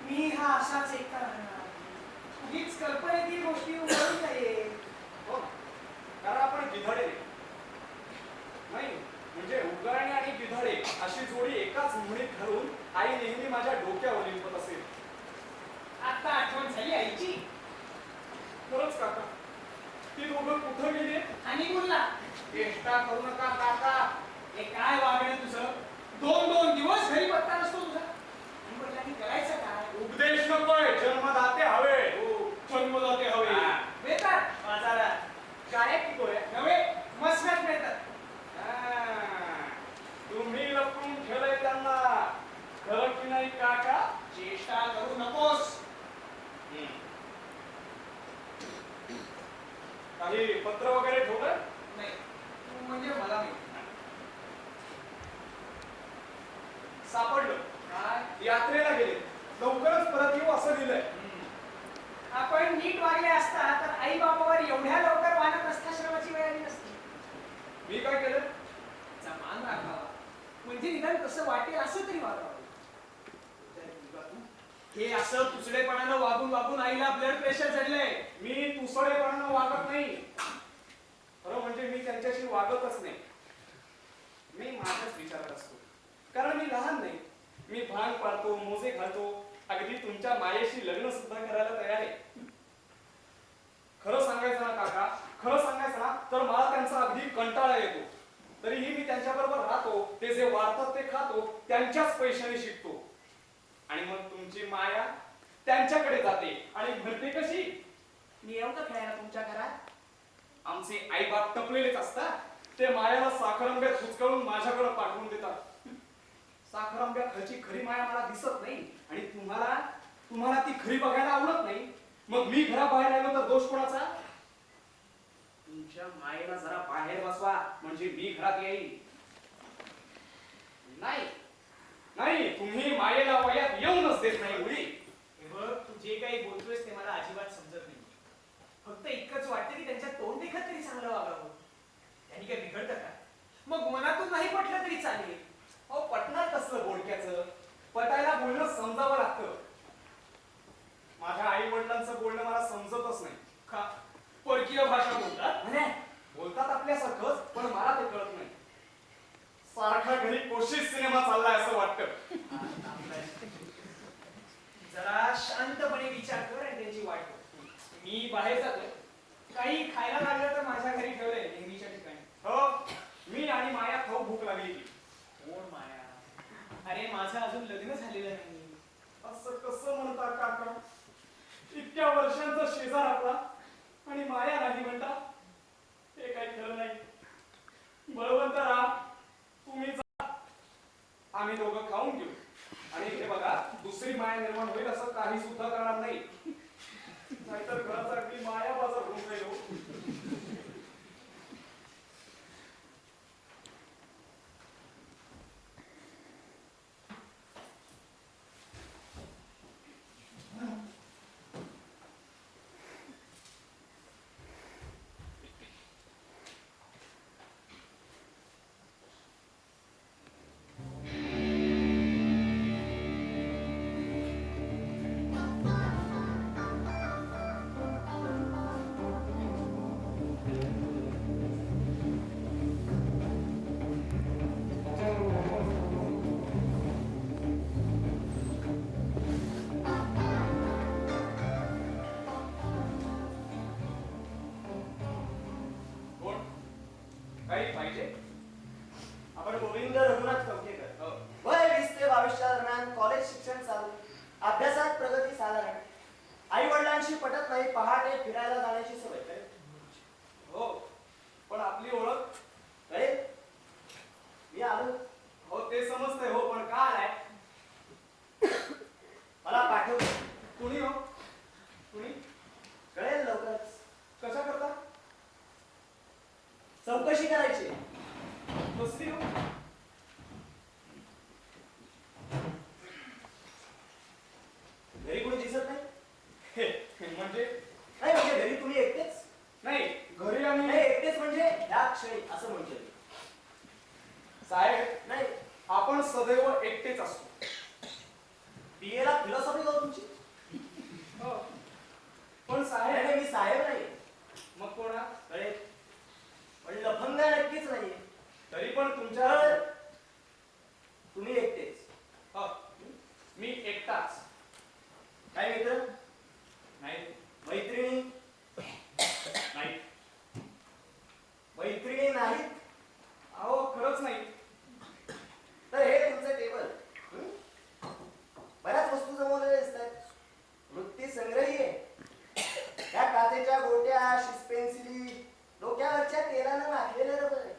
मी हा असाच एकटा राहणार. उगीच कल्पनेतील गोष्टी उघडून नये. हो, कारण आपण गिधाडे नाही. म्हणजे उगारणे आणि गिधाडे अशी जोडी एकाच म्हणीत घालून आई नेहमी माझ्या डोक्यावर लिपत असेल. आता आठवण झाली आईची. खरंच काका, ती दोघं कुठं गेले? आणि बोलला चेष्टा करू नका काका. हे काय वागणं तुझं? 2-2 दिवस घरी पत्ता नसतो तुझा. वडिलांनी करायचं काय? उपदेश नकोय, जन्मदाते हवे. जन्मदाते हवे. मिळतात बाजारात. शाळेत की नव्हे, मसनात मिळतात. तुम्ही लपवून ठेवलंय त्यांना, खरं की नाही काका? चेष्टा करू नकोस. काही पत्र वगैरे ठेवलंय? नाही, म्हणजे मला नाही. सापडलं. काय? यात्रेला गेले, लवकरच परत येऊ असं दिलंय. आपण नीट वागले असता तर आई बाबावर एवढ्या लवकर वानप्रस्थाश्रमाची वेळ आली नसती. मी काय केलं? मान राखावा, म्हणजे निदान कसं वाटेल असं तरी वागावं. हे असं तुसडेपणानं वागून वागून आईला ब्लड प्रेशर चढलंय. मी तुसडेपणानं वागत नाही. खरं म्हणजे मी त्यांच्याशी वागतच नाही. मी माझाच विचारत असतो, कारण मी लहान नाही. मी भांग पाळतो, मोजे घालतो, अगदी तुमच्या मायेशी लग्न सुद्धा करायला तयार आहे. खरं सांगायचं ना काका, खरं सांगायचं ना तर मला त्यांचा अगदी कंटाळा येतो. तरीही मी त्यांच्याबरोबर राहतो, ते जे वाढतात ते खातो, त्यांच्याच पैशाने शिकतो. आणि मग तुमची माया त्यांच्याकडे जाते आणि म्हणते कशी, मी येऊ का खेळायला तुमच्या घरात? आमचे आई बाप टपलेलेच असतात. ते मायाला साखरंब्यात हुचकळून माझ्याकडे पाठवून देतात. साखरंब्या खालची खरी माया मला दिसत नाही आणि तुम्हाला ती खरी बघायला आवडत नाही. मग मी घराबाहेर आलो तर दोष कोणाचा? तुमच्या मायेला जरा बाहेर बसवा, म्हणजे मी घरात येईल. नाही नाही, तुम्ही मायेला वयात येऊनच देत नाही मुली. हे बघ, तू जे काही बोलतोयस ते मला अजिबात समजत नाही. फक्त इतकंच वाटतं की त्यांच्या तोंड देखत तरी चांगलं वागावं. त्यांनी काय बिघडतं का? मग मनातून नाही पटलं तरी चालेल. अहो, पटणार कसलं बोलक्याचं? पटायला बोलणं समजावं लागतं. माझ्या आई वडिलांचं बोलणं मला समजतच नाही. का? परकीय भाषा बोलतात? बोलतात आपल्यासारखंच, पण मला ते कळत नाही. सारखा घरी कोशिश सिनेमा चाललाय असं वाटतं. जरा शांतपणे विचार कर आणि त्याची वाट बघ. मी बाहेर जातोय, काही खायला लागलं तर माझ्या घरी ठेवलंय नेहमीच्या ठिकाणी. हो, मी आणि माया खाऊ भूक लागली. कोण माया? अरे माझं अजून लग्न झालेलं नाही. असं कसं म्हणता काका? इतक्या वर्षांचा शेजार आपला आणि माया नाही म्हणता? हे काही खरं नाही. बळवंत राम, तुम्ही जा, आम्ही दोघं खाऊन घेऊ. आणि हे बघा, दुसरी माया निर्माण होईल असं काही सुद्धा करणार नाही. नाहीतर घराचा अगदी माया बाजार होऊन जाईल. काही पाहिजे? आपण गोविंद रघुनाथ कवकेकर. वय 20 ते 22च्या दरम्यान, कॉलेज शिक्षण चालू, अभ्यासात प्रगती साधारण, आई वडिलांशी पटत नाही, पहाटे फिरायला जाण्याची सवय. हो, पण आपली ओळख कळेल? मी आलो. हो, ते समजतंय. हो, पण का आलाय? मला पाठव. कुणी हो? कुणी? कळेल लवकरच. कशा करता? चौकशी करायची. कसली हो? घरी कोणी दिसत नाही? म्हणजे नाही, म्हणजे घरी तुम्ही एकटेच? नाही, घरी आम्ही नाही, एकटेच म्हणजे ह्या क्षणी असं म्हणजे साहेब, नाही. आपण सदैव एकटेच असतो. BA ला फिलॉसॉफी का तुमची? साहेब नाही मग कोणा? कळेल पण लफंगा नक्कीच नाहीये. तरी पण तुमच्या तर तुम्ही एकटेच. हो, मी एकटाच. काय मित्र? नाही मैत्रिणी? नाही. मैत्रिणी नाहीत. अहो खरंच नाही. तर हे तुमचं टेबल. बऱ्याच वस्तू जमवलेल्या दिसत आहेत. वृत्ती संग्रही आहे. त्या काचेच्या गोट्या, शिसपेन्सिली, डोक्यावरच्या तेलानं माखलेलं रबर आहे.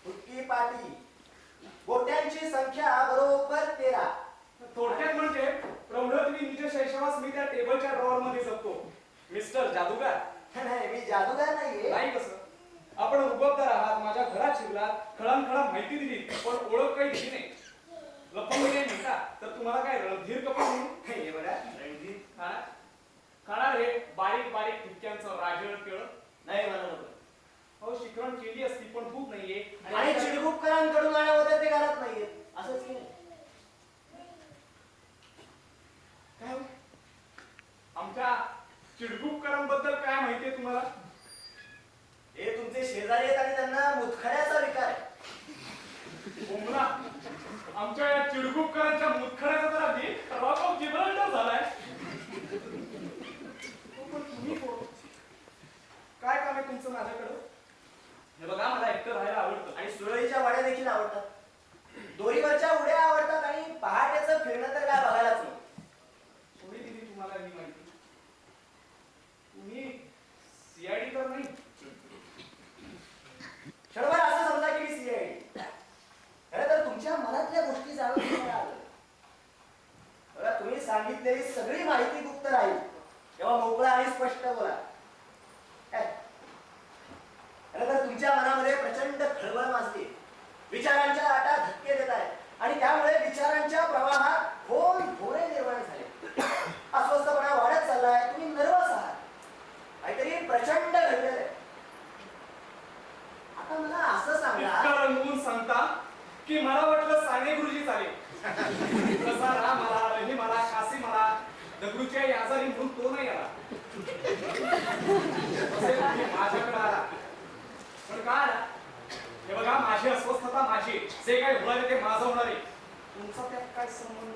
फुटकी पाटी, गोट्यांची संख्या बरोबर 13. थोडक्यात म्हणजे प्रौढत्वी निज शैशवास मी त्या टेबलच्या ड्रॉवर मध्ये जगतो. मिस्टर जादूगार. नाही मी जादूगार नाहीये. नाही कसं? आपण रुबाबदार आहात, माझ्या घरात शिरलात, खळांखळा माहिती दिली, पण ओळख काही दिली नाही. लपंग नाही म्हणता तर तुम्हाला काय रणधीर कपूर म्हणून? हे बघा रणजित. खाणार हे बारीक बारीक ठिपक्यांचं राजळ केळ. नाही मला नको. हो शिकरण केली असती पण भूक नाहीये. आणि चिडगुपकरांकडून आल्या होत्या ते घरात नाहीये. असंच की नाही? काय हो? आमच्या चिडगुपकरांबद्दल काय माहितीये तुम्हाला? हे तुमचे शेजारी आहेत आणि त्यांना मुतखड्याचा विकार आहे. बोमला आमच्या या चिडगुपकरांच्या मुतखड्याचा तर अगदी रॉक ऑफ जिब्राल्टर झालाय. हो, पण तुम्ही कोण? काय काम आहे तुमचं माझ्याकडं? हे बघा मला एकटं राहायला आवडतं. आणि सुरळीच्या वाड्या देखील आवडतात. दोरीवरच्या उड्या आवडतात आणि पहाटेचं फिरणं तर काय बघायलाच नाही. कोणी दिली तुम्हाला ही माहिती? तुम्ही सीआयडी तर नाही? क्षणभर असं समजा की मी सीआयडी. खरं तर तुमच्या मनातल्या गोष्टी जाणून घेण्याला आलोय. बघा तुम्ही सांगितलेली सगळी माहिती गुप्त राहील तेव्हा मोकळा आणि स्पष्ट बोला. काय? खरं तर तुमच्या मनामध्ये प्रचंड खळबळ माजली. विचारांच्या लाटा धक्के देत आहेत आणि त्यामुळे विचारांच्या प्रवाहात खोल भोरे निर्माण झाले. अस्वस्थपणा वाढत चाललाय. तुम्ही नर्वस आहात. काहीतरी प्रचंड घडलेलं आहे. आता मला असं सांगा. इतकं रंगवून सांगता की मला वाटलं साने गुरुजी चालेल. कसा राम मला, रहीम मला, कासिम मला, दगडूच्या आजारी म्हणून तो नाही आला. तसे तुम्ही माझ्याकडे आला. पण का आला? हे बघा माझी अस्वस्थता माझी. जे काही होणार आहे ते माझं होणार आहे. तुमचा त्यात काय संबंध?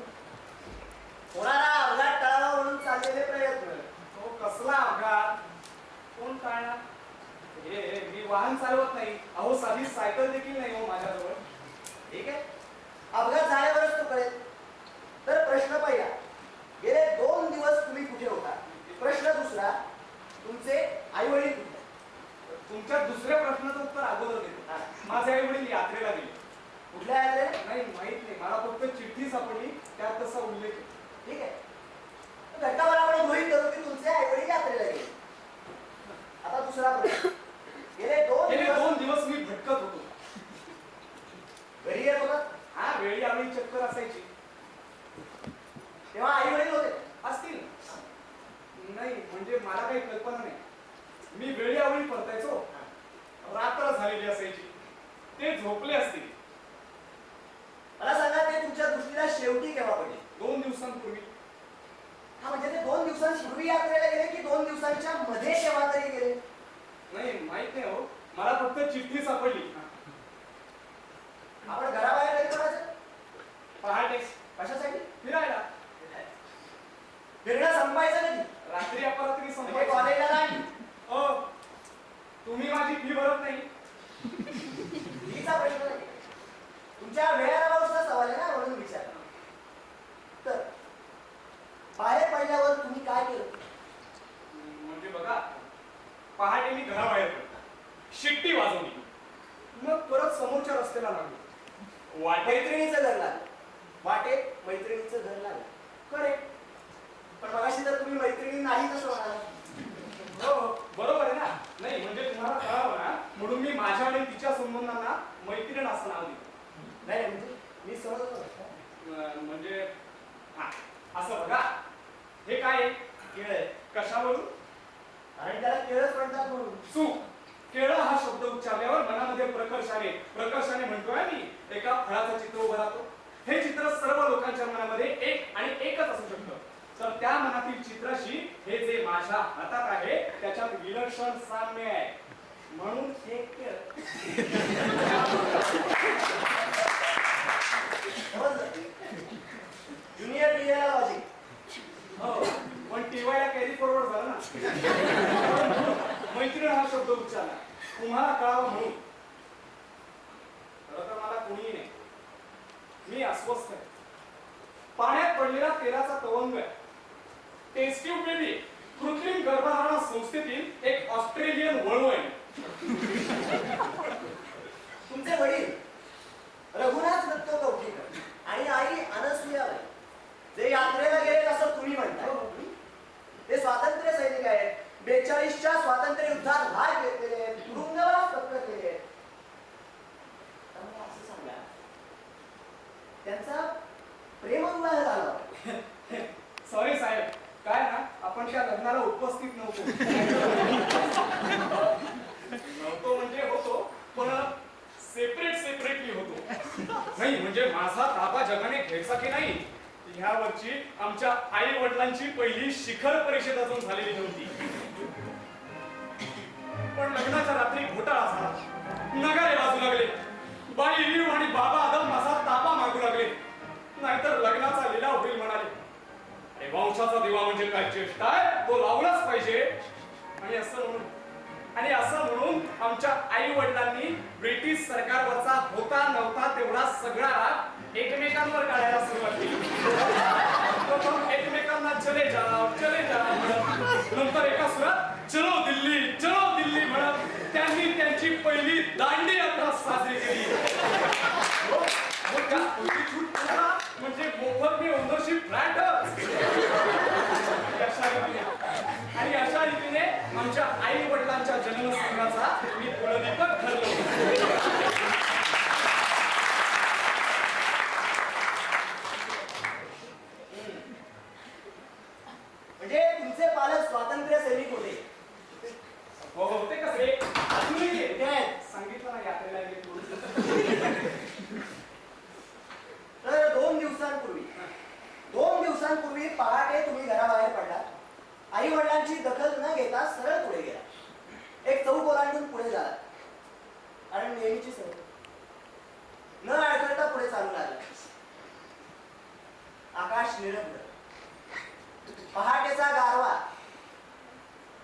होणारा अपघात टाळावा म्हणून चाललेले प्रयत्न. तो कसला अपघात? कोण टाळणार? मी वाहन चालवत नाही. अहो साधी सायकल देखील नाही हो माझ्याजवळ. ठीक आहे. अपघात झाल्यावरच तो कळेल. तर प्रश्न पहिला, गेले 2 दिवस तुम्ही कुठे होता? प्रश्न दुसरा, तुमचे आई वडील कुठे? तुमच्या दुसऱ्या प्रश्नाचं उत्तर अगोदर देतो. माझे आई वडील यात्रेला गेले. कुठल्या यात्रेला? नाही माहित नाही. मला फक्त चिठ्ठी सापडली त्यात तसा उल्लेख आहे. ठीक आहे. घटकावर आपण गृहीत धरू की तुमचे आई वडील यात्रेला गेले. आता दुसरा प्रश्न, गेले 2 दिवस मी भटकत होतो. घरी येत होता हा वेळी आम्ही चक्कर असायची. तेव्हा आई वडील होते? असतील. नाही म्हणजे मला काही कल्पना नाही. मी वेळी आवळी परतायचो. रात्र झालेली असायची. ते झोपले असतील. मला सांगा ते तुमच्या दृष्टीला शेवटी केव्हा पडले? 2 दिवसांपूर्वी. हा म्हणजे ते 2 दिवसांपूर्वी यात्रेला गेले की 2 दिवसांच्या मध्ये केव्हा तरी गेले? नाही माहित नाही हो. मला फक्त चिठ्ठी सापडली. आपण घराबाहेर कधी पडायचं? पहाटे कशासाठी? फिरायला. फिरणं संपायचं कधी? रात्री अपरात्री म्हणजे संपायचं. कॉलेजला नाही. हो तुम्ही माझी फी भरत नाही. फीचा प्रश्न नाही. तुमच्या वेळाभावाचा सवाल आहे ना म्हणून विचार. तर बाहेर पडल्यावर तुम्ही काय केलं? म्हणजे बघा पहाटे मी घराबाहेर पडलो. शिट्टी वाजवली. मग परत समोरच्या रस्त्याला लागलो. मैत्रिणीचं घर लागलं. वाटेत मैत्रिणीचं घर लागलं. करेक्ट. पण मगाशी तर तुम्ही मैत्रिणी नाही तसं म्हणाला. हो बरोबर आहे ना. नाही म्हणजे तुम्हाला कळावं ना म्हणून मी माझ्या आणि तिच्या संबंधांना मैत्रीण असं नाव दिलं. नाही म्हणजे मी समजत नव्हतं. म्हणजे हा असं बघा हे काय आहे? केळं. कशावरून? आणि त्याला केळच म्हणतात म्हणून. चूक. केळं हा शब्द उच्चारल्यावर मनामध्ये प्रकर्षाने म्हणतोय मी एका फळाचं चित्र उभं राहतो. हे चित्र सर्व लोकांच्या मनामध्ये एक आणि एकच असू शकतं. तर त्या मनातील चित्राशी हे जे माझ्या हातात आहे त्याच्यात विलक्षण साम्य आहे. म्हणून एक ज्युनियर डीएला लॉजिक. हो, पण टीवायला कॅरी फॉरवर्ड झालं ना. मैत्रीण हा शब्द उच्चारला तुम्हाला कळावं म्हणून. खरं तर मला कोणीही नाही. मी अस्वस्थ आहे. पाण्यात पडलेला तेलाचा तवंग आहे. टेस्टिव्ह बेबी कृत्रिम गर्भधारणा संस्थेतील एक ऑस्ट्रेलियन वळू आहे. तुमचे वडील रघुनाथ दत्त कवठेकर आणि आई अनसुयाबाई जे यात्रेला गेले असं तुम्ही म्हणताय. ते स्वातंत्र्य सैनिक आहेत. 42च्या स्वातंत्र्य युद्धात भाग घेतलेले आहेत. तुरुंगवास पत्करलेले आहेत. त्यामुळे असं सांगा त्यांचा प्रेमविवाह झाला. सॉरी साहेब, काय ना आपण त्या लग्नाला उपस्थित नव्हतो. नव्हतो म्हणजे होतो, पण सेपरेटली होतो. नाही म्हणजे माझा ताबा जगाने घ्यायचा की नाही ह्यावरची आमच्या आई वडिलांची पहिली शिखर परिषद अजून झालेली नव्हती. पण लग्नाच्या रात्री घोटाळा झाला. नगारे वाजू लागले. बाई रीव आणि बाबा आदम माझा ताबा मागू लागले. नाहीतर लग्नाचा लिलाव होईल म्हणाले. अरे वंशाचा दिवा म्हणजे काय चेष्टा आहे, तो लावलाच पाहिजे. आणि असं म्हणून आमच्या आई वडिलांनी ब्रिटिश सरकारवरचा होता नव्हता तेवढा सगळा राग एकमेकांवर काढायला सुरुवात केली. एकमेकांना चले जाओ म्हणत, नंतर एका सुरात चलो दिल्ली म्हणत त्यांनी त्यांची पहिली दांडी यात्रा साजरी केली. म्हणजे मोफत ओनरशिप फ्लॅट. आणि अशा रीतीने आमच्या आई वडिलांच्या जन्मसंघाचा मी कुलदीपक ठरलो. म्हणजे तुमचे पालक स्वातंत्र्य सैनिक होते. हो होते कसे अजूनही ते आहेत. सांगितलं ना यात्रेला गेले. तर 2 दिवसांपूर्वी पहाटे तुम्ही घराबाहेर पडला. आई वडिलांची दखल न घेता सरळ पुढे गेला. एक चौक ओलांडून पुढे झाला. कारण नेहमीची सवय. न अडखळता पुढे चालू लागला. आकाश निरभ्र. पहाटेचा गारवा.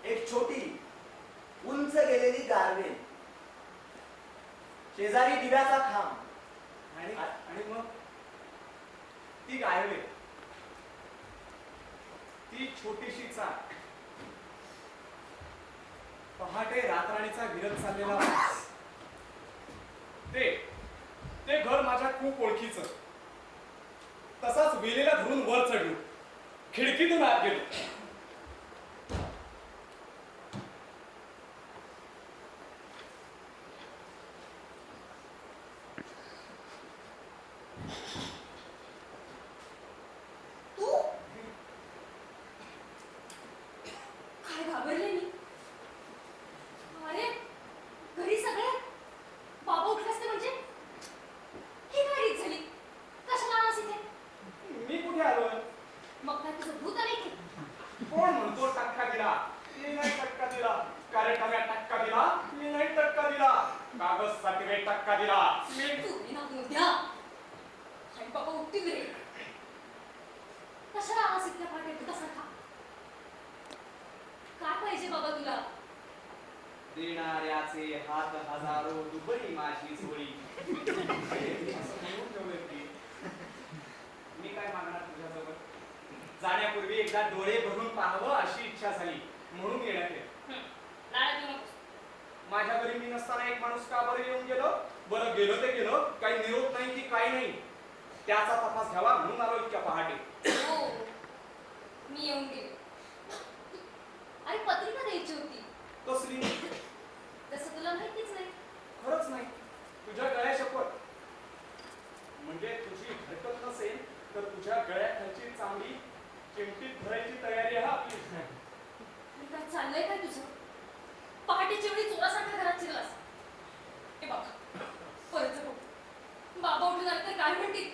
एक छोटी उंच गेलेली गारवेल. शेजारी दिव्याचा खांब. आणि मग ती गायवे, ती छोटीशी चाक, पहाटे रातराणीचा विरत चाललेला वास. ते घर माझ्या खूप ओळखीचं. तसाच वेलेला धरून वर चढलो. खिडकीतून आत गेलो. कोण म्हणतो टक्का दिला? मी नाही टक्का दिला. कार्यक्रमात टक्का दिला? मी नाही टक्का दिला. कागद साठी टक्का दिला? मी तुम्ही ना उद्या आणि बाबा उठतील रे. कशाला आवाज इतक्या फाटे दुधासारखा? काय पाहिजे बाबा तुला? देणाऱ्याचे हात हजारो दुबळी माझी झोळी. मी काय मागणार तुझ्याजवळ? जाण्यापूर्वी एकदा डोळे भरून पाहावं अशी इच्छा झाली म्हणून येण्यात आले. माझ्या घरी मी नसताना एक माणूस का बरं येऊन गेलो? बरं गेलो ते गेलो, काही निरोप नाही की काही नाही, त्याचा तपास घ्यावा म्हणून आलो इतक्या पहाटे. हो, मी येऊन गेले. अरे पत्रिका द्यायची होती. कसली? तसं तुला माहितीच नाही. खरंच नाही. तुझ्या गळ्या शपथ. म्हणजे तुझी हरकत नसेल तर तुझ्या गळ्याखालची चांगली चिमटीत धरायची तयारी आहे आपली. काय चाललंय काय तुझं? पहाटेच्या वेळी चोरासारखा घरात शिरलास. हे बाबा परत जाऊ. बाबा उठून आले तर काय म्हणतील?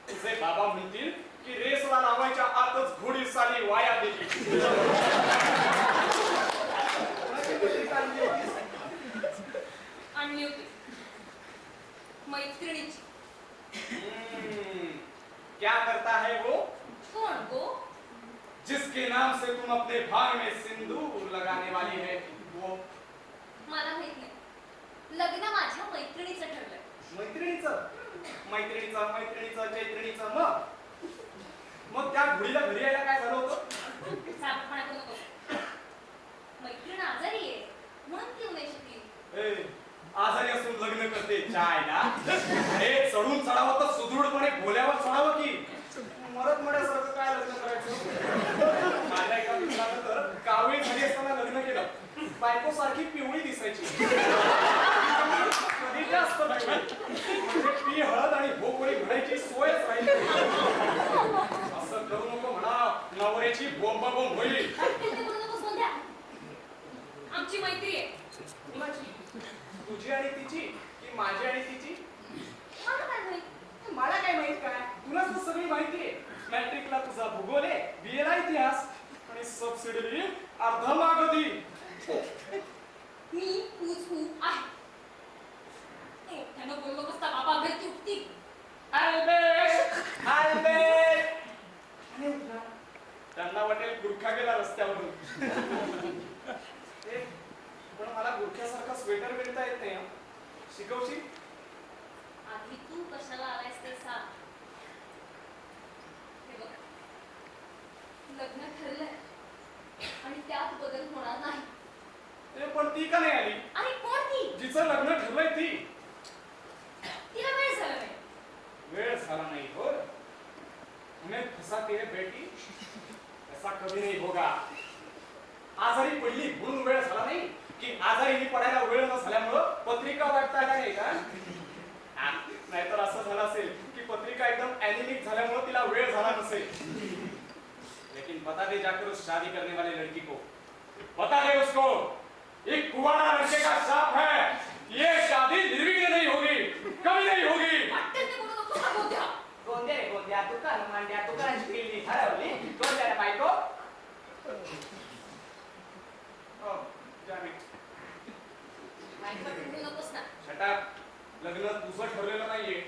तुझे बाबा म्हणतील की रेसला लावायच्या आतच घोडी साली वाया गेली. कोणाची पत्रिका आणली होतीस? आणली होती मैत्रिणीची. क्या करता है वो? कोण गो? जिसके नाम से तुम अपने भाग में सिंदूर लगाने वाली है वो. मला माहित नाही. लग्न माझ्या मैत्रिणीचं ठरलंय. मैत्रिणीचं चैत्रिणीचं मग त्या घोडीला घरी यायला काय झालं होतं? सावधपणा करू नको. मैत्रीण आजारी आहे म्हणून ती येऊ नाही शकली. आजारी असून लग्न करते चायला. हे चढून चढावं तर सुदृढपणे भोल्यावर चढावं की मरत मड्यासारखं काय लग्न करायचं? माझ्या एका मित्रानं तर कावळी झाली असताना लग्न केलं. बायको सारखी पिवळी दिसायची. कधी जास्त पिवळी. म्हणजे पी हळद आणि हो कोणी घडायची सोयच राहिली. असं करू नको म्हणा, नवऱ्याची बोंबाबोंब होईल. वाटेल ते बोलू नकोस गोंध्या. आमची मैत्री आहे. कुणाची? तुझी आणि तिची की माझी आणि तिची? मला काय माहित? मला काय माहित काय? तुलाच तर सगळी माहिती आहे. मॅट्रिकला तुझा भूगोल आहे, बीएला इतिहास आणि सबसिडी अर्धा मागधी. मी तूच तू आहे. मोठ्यानं बोलू नकोस तर बाबा घरी तुटतील. अल्बेट अल्बेट आणि उठला. त्यांना वाटेल गुरखा गेला रस्त्यावरून. पण मला गुरख्यासारखा स्वेटर विणता येत नाही. शिकवशील? आधी तू कशाला आलायस ते सांग. हे बघ, लग्न ठरलंय आणि त्यात बदल होणार नाही. पण ती का नाही आली? आणि कोण ती? जिचं लग्न ठरलंय ती. तिला वेळ झाला नाही. वेळ झाला नाही हो. हमें फंसाती है बेटी, ऐसा कभी नहीं होगा. आजारी पडली म्हणून वेळ झाला नाही की आजारी पडायला वेळ न झाल्यामुळं पत्रिका वाटता नाही का? नाहीतर असं झालं असेल की पत्रिका एकदम एनिमिक झाल्यामुळं तिला वेळ झाला नसेल. लेकिन बता दे जाकर उस शादी करने वाले लड़की को, बता दे उसको, एक कुंवारा लड़के का शाप है. ये शादी निर्विघ्न नहीं होगी, कभी नहीं होगी. वाटेल ते बोलू नकोस ना गोंध्या. गोंद्या तुकार मांड्या तुकारांची पिल्ली हरवली. गोंद्याला बायको. बायका बोलू नकोस ना. छटाक. लग्न तुझं ठरलेलं नाहीये.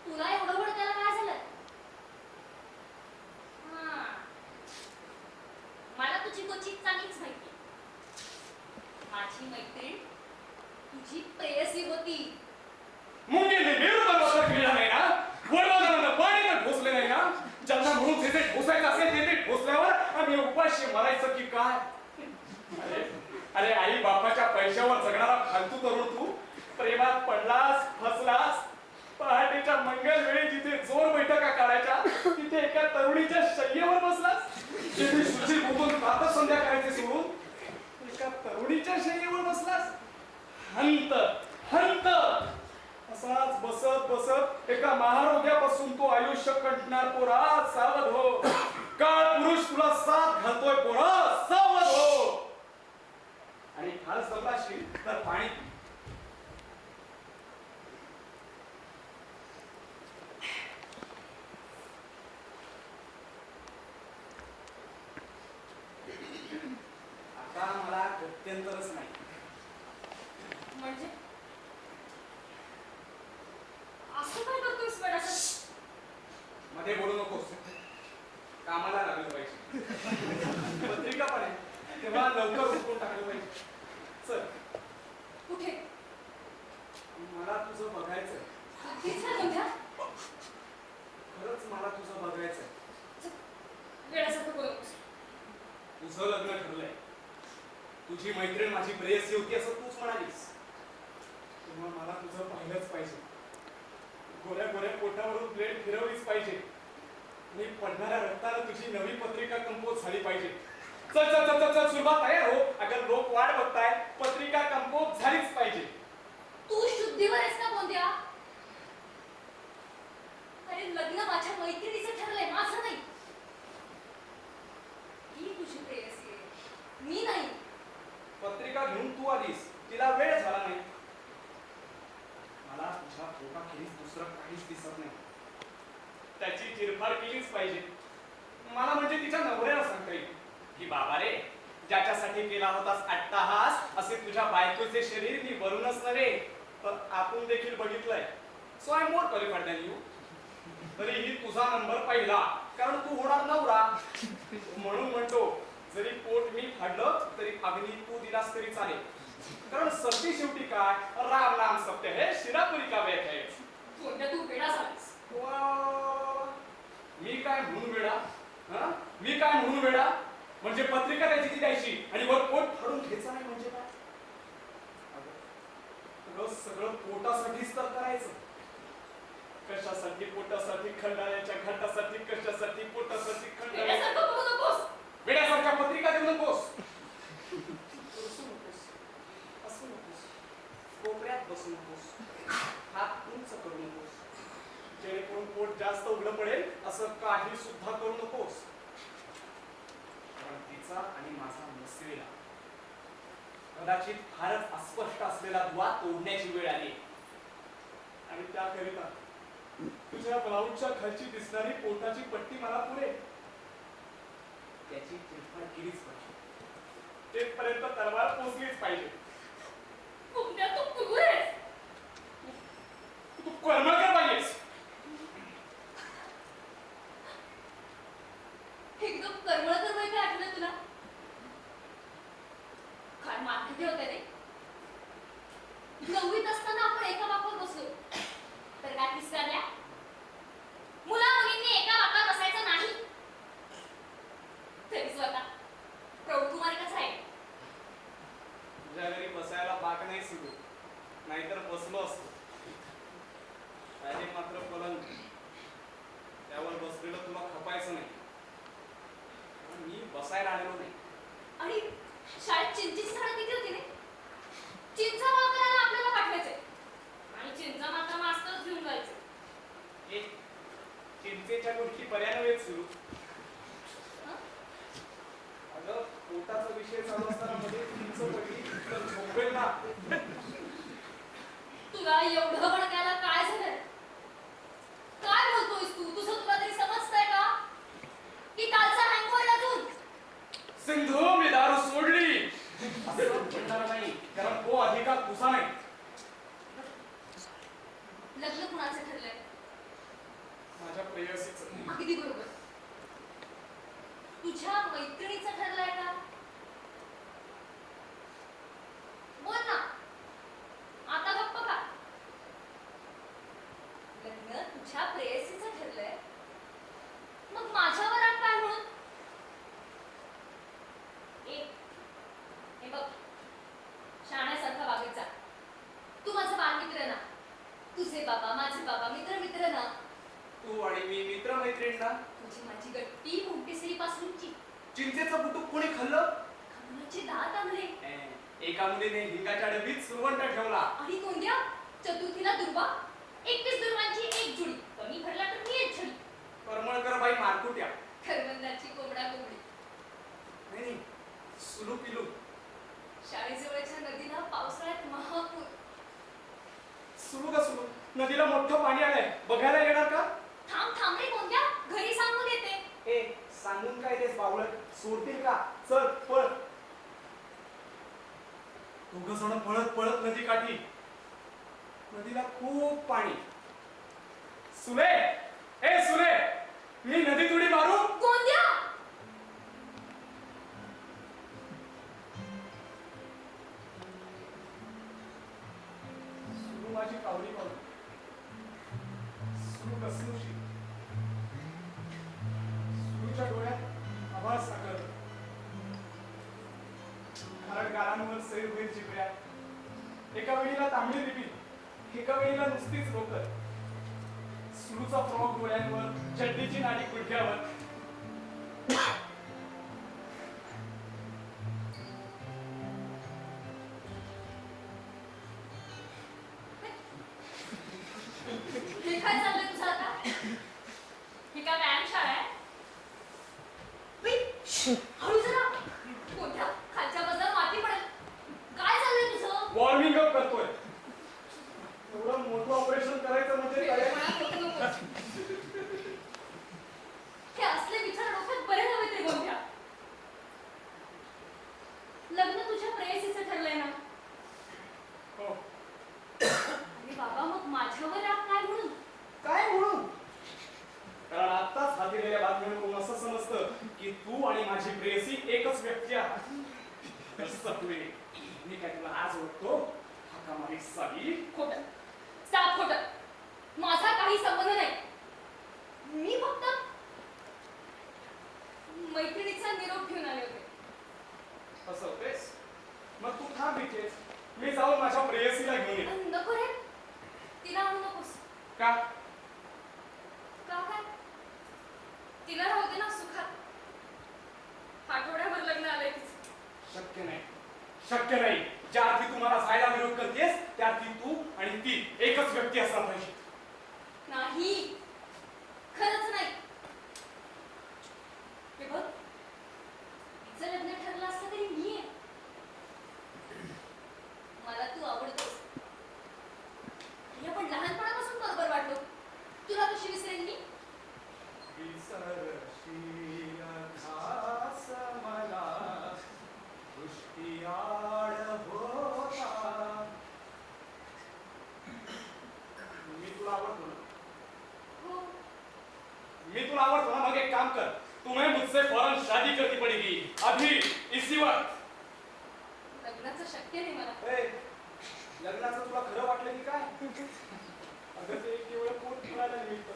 तुला एवढं भडकायला काय झालं? हा. मला तुझी कोची चांगलीच माहिती. माझी मैत्रीण तुझी प्रेयसी होती. मुंगेने विरुद्ध केला नाही ना, वडवादानं पाणी ढोसले नाही ना. ज्यांना म्हणून जे ढोसायचं असेल ते ढोसल्यावर आम्ही उपाशी मरायचं की काय? अरे आई बापाच्या पैशावर जगणारा फालतू तरुण तू प्रेमात पडलास, फसलास. पहाटेच्या मंगल वेळी जिथे जोर बैठका काढायच्या तिथे एका तरुणीच्या शय्येवर बसलास. जिथे सुची बोलून प्रातः संध्या करायचे सोडून एका तरुणीच्या शय्येवर बसलास. हंत हंत. असाच बसत बसत एका महारोग्यापासून तो आयुष्य कंटणार. पोरा सावध हो. काळ पुरुष तुला साथ घालतोय. पोरा सावध हो. आणि फारच दमलाशील तर पाणी पी. आता मला गत्यंतरच नाही. म्हणजे असं काय करतोयस वेडाचं? मध्ये बोलू नकोस. कामाला लागलं पाहिजे. पत्रिका पण आहे तेव्हा लवकर उठून टाकलं पाहिजे. चल. कुठे? मला तुझं बघायचंय. बुद्धीच नाही गोंध्या. खरंच मला तुझं बघायचंय. वेडासारखं बोलू नकोस. तुझं लग्न ठरलंय. तुझी मैत्रीण माझी प्रेयसी होती असं तूच म्हणालीस. तेव्हा मला तुझं पाहिलंच पाहिजे. गोऱ्या गोऱ्या पोटावरून ब्लेड फिरवलीच पाहिजे. आणि पडणाऱ्या रक्तानं तुझी नवी पत्रिका कंपोज झाली पाहिजे. चल चल चल चल चल सुरुवात तयार हो. अगर लोक वाट बघताय पत्रिका कंपोज झालीच पाहिजे. तू शुद्धीवर आहेस ना गोंध्या? अरे लग्न माझ्या मैत्रिणीचं ठरलंय, माझं नाही. ही तुझी प्रेयसी आहे, मी नाही. पत्रिका घेऊन तू आलीस, तिला वेळ झाला नाही. मला तुझ्या पोटाखेरीज दुसरं काहीच दिसत नाही. त्याची चिरफाड केलीच पाहिजे. मला म्हणजे तिच्या नवऱ्याला सांगता येईल की बाबा रे, ज्याच्यासाठी केला होतास अट्टाहास असे तुझ्या बायकोचे शरीर मी वरूनच नव्हे तर आपण देखील बघितलंय. So I more qualified than you. तरीही तुझा नंबर पहिला, कारण तू होणार नवरा. म्हणून म्हणतो, जरी पोट मी फाडलं तरी अग्नी तू दिलास तरी चालेल. कारण सत्य शेवटी काय, राम नाम सत्य है, शिरापुरी का वेद है. कोणत्या तू वेडा झालीस. वा, मी काय म्हणून वेडा? हा, मी काय म्हणून वेडा? म्हणजे पत्रिका द्यायची ती द्यायची आणि वर पोट फाडून घ्यायचं नाही म्हणजे काय? अगं, सगळं पोटासाठीच तर करायचं. कशासाठी? पोटासाठी. खंडाळ्याच्या घाटासाठी. कशासाठी? पोटासाठी. खंडाळ्या. वेड्यासारखं बघू नकोस. वेड्यासारख्या पत्रिका देऊ नकोस. बसू नकोस, असू नकोस, कोपऱ्यात बसू नकोस, हात उंच करू नकोस, जेणेकरून पोट जास्त उघडं पडेल असं काही सुद्धा करू नकोस. कारण तिचा आणि माझा नसलेला, कदाचित फारच अस्पष्ट असलेला दुवा तोडण्याची वेळ आली. आणि त्याकरिता तुझ्या ब्लाऊजच्या खालची दिसणारी पोटाची पट्टी मला पुरेल. त्याची चिरफाड केलीच पाहिजे. तेथपर्यंत तलवार पोचलीच पाहिजे. कोणत्या तू क्रूर आहेस. तू कर्मकर पाहिजेस. एकदम कर्मळकर वय काय आठवलं तुला. काय मार्केट होते रे. 9वीत असताना आपण एका बाकावर बसलो तर काय तिसऱ्या मुला मुलींनी एका बाकावर बसायचं नाही. तरी स्वतः प्रौढकुमारिकाच आहे. तुझ्या घरी बसायला बाक नाही सुरू, नाहीतर बसलो असतो. आहे मात्र पलंग, त्यावर बसलेलं तुला खपायचं नाही. पण मी बसायला आलेलो नाही. आणि शाळेत चिंचेची झाडं किती होती रे. चिंचा गोळा करायला आपल्याला पाठवायचे आणि चिंचा मात्र मास्तरच घेऊन जायचे. एक चिंचेच्या गोष्टी बऱ्या नव्हेत सुरू. हं? अगं, पोटाचा विषय चालू असताना मध्ये चिंच पडली तर झोपेल ना. तुला एवढं भडकायला काय झालं. काय बोलतोयस तू. तुझं तुला तरी समजतंय का की कालचा हँगओव्हर अजून. सिंधू, मी दारू सोडली असं म्हणणार नाही, कारण तो अधिकार तुझा नाही. लग्न कुणाचं ठरलंय. माझ्या प्रेयसीचं. अगदी बरोबर. तुझ्या मैत्रिणीचं ठरलंय का. बोल ना, आता गप्प का. लग्न तुझ्या प्रेयसीचं ठरलंय, मग माझ्यावर आण काय म्हणून. हे बघ, शहाण्यासारखा वागत जा. तू माझा बालमित्र ना. तुझे बाबा, माझे बाबा, मित्र ना. तू आणि मी मित्र मैत्रीण ना. तुझी माझी गट्टी मोंटेसरीपासूनची. चिंचेचं बुटूक कोणी खाल्लं. खमलाचे दात आणले. एका मुलीने हिंगाच्या डबीत सुरवंट ठेवला. आणि कोणत्या चतुर्थीला दुर्वा. 21 दुर्वांची एक जुडी. कमी भरला तर मी एक छडी. करमळकर बाई मारकुट्या. करवंदाची कोंबडा कोंबडी. नाही, सुलू पिलू. शाळेजवळच्या नदीला पावसाळ्यात महापूर. सुलू का सुलू. नदीला मोठं पाणी आलंय, बघायला येणार का. थांब रे कोणत्या, घरी सांगून येते. ए, सांगून काय देस बावळट, सोडतील का. चल पळ. दोघ जण पळत पळत नदी काठी. नदीला खूप पाणी. सुले, ए सुले, मी नदीत उडी मारू. कोणत्या. सुरू माझी कावडी पाहू. सुरू कसनुशी. सुरूच्या डोळ्यात आभाळ सागर. खारट गालांवर सैर होईल चिपऱ्या. एका वेळीला तांबडी लिपी, एका वेळीला नुसतीच लोकर. सुरूचा फ्रॉक डोळ्यांवर, चड्डीची नाडी गुडघ्यावर. हे काय चाललंय तुझं आता. ही काय व्यायामशाळा आहे. हळू जरा. कोणत्या खालच्या बाजूला माती पडेल. काय चाललंय तुझं. वॉर्मिंग अप करतोय. एवढं मोठं ऑपरेशन करायचं म्हणजे काय. मला खोटं नको. माझी प्रेयसी एकच व्यक्ती आहे. सपने, मी काय तुला आज ओळखतो? हाका मारी साली. खोटं, साफ खोटं. माझा काही संबंध नाही. मी फक्त मैत्रिणीचा निरोप घेऊन आले होते. असं होतेस? मग तू थांब इथेच. मी जाऊन माझ्या प्रेयसीला घेऊन येतो. नको रे, तिला आणू नकोस. का? का काय? तिला राहू दे ना सुखात. आठवड्याभर लग्न आलंय तिचं. शक्य नाही, शक्य नाही. ज्या अर्थी तू मला जायला विरोध करतेस त्या अर्थी तू आणि ती एकच व्यक्ती असला पाहिजे. नाही, खरंच नाही. हे बघ, तिचं लग्न ठरलं असलं तरी मी आहे. मला तू आवडतोस. आणि आपण लहानपणापासून बरोबर वाटलो. तुला कशी विसरेन मी? विसरशील खास मला दृष्टीआड होता. मी तुला आवडतो ना? हो. मी तुला आवडतो ना? मग एक काम कर, तुम्हें मुझसे फौरन शादी करनी पड़ेगी, अभी इसी वक्त. लग्नाचं शक्य नाही मला. ए, लग्नाचं तुला खरं वाटलं की काय? अगं ते केवळ पोट भरायला निमित्त.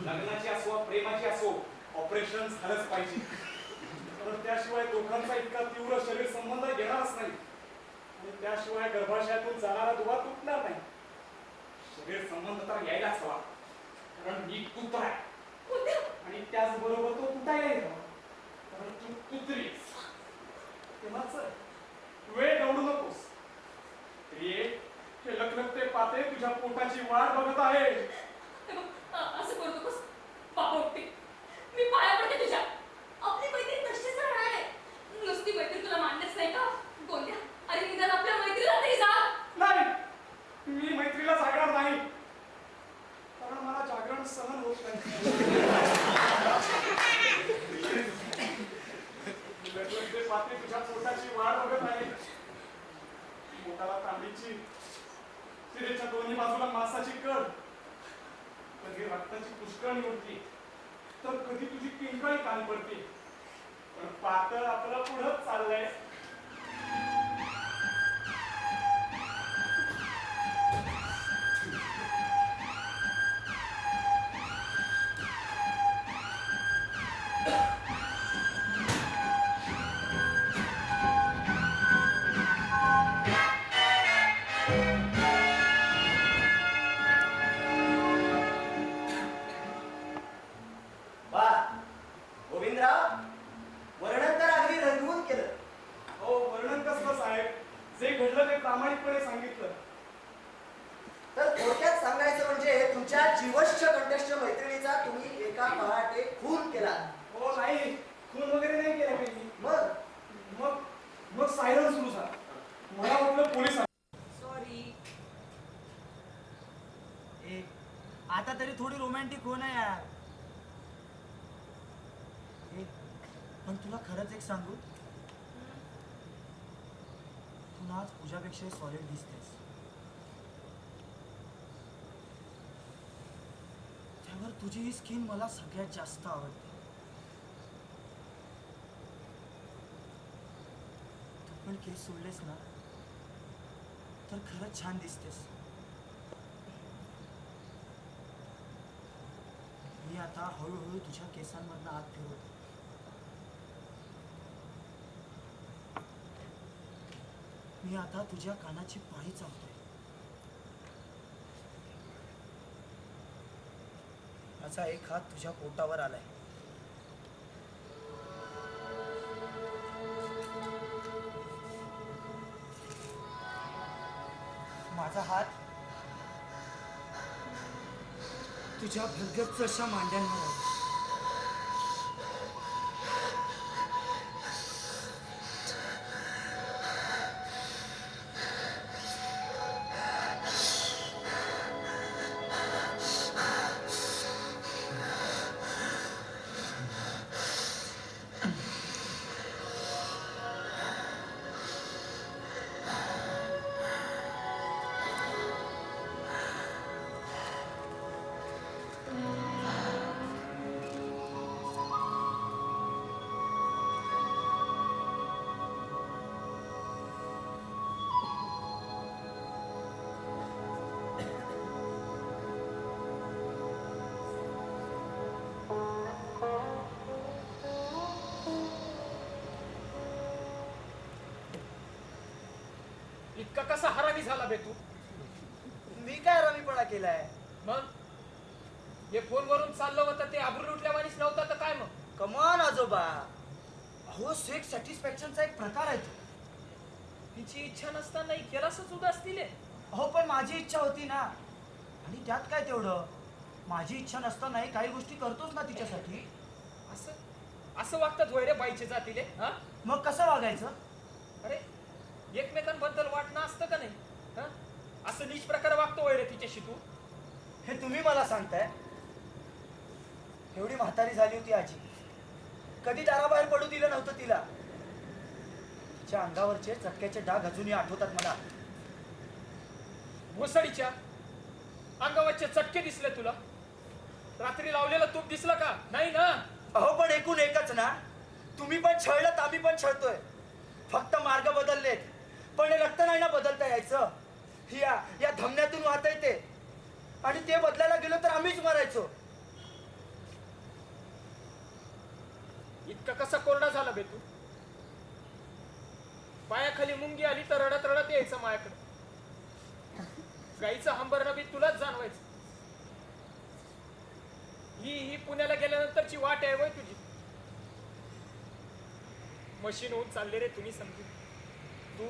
लग्नाची असो प्रेमाची असो ऑपरेशन झालंच पाहिजे. कारण त्याशिवाय दोघांचा इतका तीव्र शरीर संबंध येणारच नाही आणि त्याशिवाय गर्भाशयातून जाणारा दुवा तुटणार नाही. शरीर संबंध तर यायलाच हवा, कारण मी कुत्रा आहे. कुठे? आणि त्याचबरोबर तो तुटायलाही हवा, कारण तू कुत्री. तेव्हा चल, वेळ दौडू नकोस. प्रिये, हे लखलखते पाते तुझ्या पोटाची वाट बघत आहे. हे बघ, असं करू नकोस. बाबा उठते. मी पाया पडते तुझ्या. आपली मैत्री तशीच राहणार आहे. नुसती मैत्री तुला मान्यच नाही का? गोंद्या, अरे निदान आपल्या मैत्रीला तरी जा. नाही, मी मैत्रीला जागणार नाही, कारण मला जागरण सहन होत नाही. लखलखते पाते तुझ्या पोटाची वाट बघत आहे. पोटाला तांबीची, शिरेच्या दोन्ही बाजूला मांसाची कड, कधी रक्ताची पुष्कळणी होती तर कधी तुझी किंकाळी कान पडते. पण पातळ आपलं पुढंच चाललंय. वा, गोविंदराव, वर्णन तर अगदी रंगवून केलं. हो, वर्णन कसलं साहेब? जे घडलं ते प्रामाणिकपणे सांगितलं. तर थोडक्यात सांगायचं म्हणजे तुमच्या जीवश्च कंठस्थ मैत्रिणीचा तुम्ही एका पहाटे खून केला. हो नाही, खून वगैरे नाही केला काही. मग मग मग सायरन सुरू झाला. मला वाटलं पोलीस आले. सॉरी. आता तरी थोडी रोमॅन्टिक हो ना यार. पण तुला खरंच एक सांगू, तू ना आज पूजापेक्षा सॉलिड दिसतेस. त्यावर तुझी ही स्किन मला सगळ्यात जास्त आवडते. तू पण केस सोडलेस ना तर खरंच छान दिसतेस. मी आता हळूहळू तुझ्या केसांमधनं आत फिरवतो. मी आता तुझ्या कानाची पाळी चावतोय. माझा एक हात तुझ्या पोटावर आलाय. माझा हात तुझ्या भरगच्च अशा मांड्यांवर आहे. झाला बे तू? मी काय रमीपणा केलाय? मग हे फोनवरून चाललं होतं ते आबरू लुटल्यावानीच नव्हतं तर काय मग? कमान आजोबा, अहो सेक्स सॅटिस्फॅक्शनचा एक प्रकार आहे तो. तिची इच्छा नसतानाही केलासच उदास दिले. अहो पण माझी इच्छा होती ना, आणि त्यात काय तेवढं, माझी इच्छा नसतानाही काही गोष्टी करतोच ना तिच्यासाठी. असं असं वागतात होय रे बाईचे जातीले? हा, मग कसं वागायचं? अरे एकमेकांबद्दल वाटणं असतं का नाही? हा, असं नीच प्रकार वागतो होय रे तिच्याशी तू? हे तुम्ही मला सांगताय? एवढी म्हातारी झाली होती आजी, कधी दाराबाहेर पडू दिलं नव्हतं तिला. तिच्या अंगावरचे चटक्याचे डाग अजूनही आठवतात मला. मुसळीच्या अंगावरचे चटके दिसले तुला? रात्री लावलेलं तूप दिसलं का? नाही ना? अहो पण एकूण एकच ना, तुम्ही पण छळलं आम्ही पण छळतोय, फक्त मार्ग बदललेत. पण हे रक्त नाही ना बदलता यायचं. या धमन्यातून वाहता येते, आणि ते बदलायला गेलो तर आम्हीच मरायचो. इतकं कसं कोरडा झाला बे तू? पायाखाली मुंगी आली तर रडत रडत यायचं माझ्याकडे. गाईचं हंबरणं बी तुलाच जाणवायचं. ही पुण्याला गेल्यानंतरची वाट आहे वय तुझी. मशीन होऊन चालले रे तुम्ही समजून. तू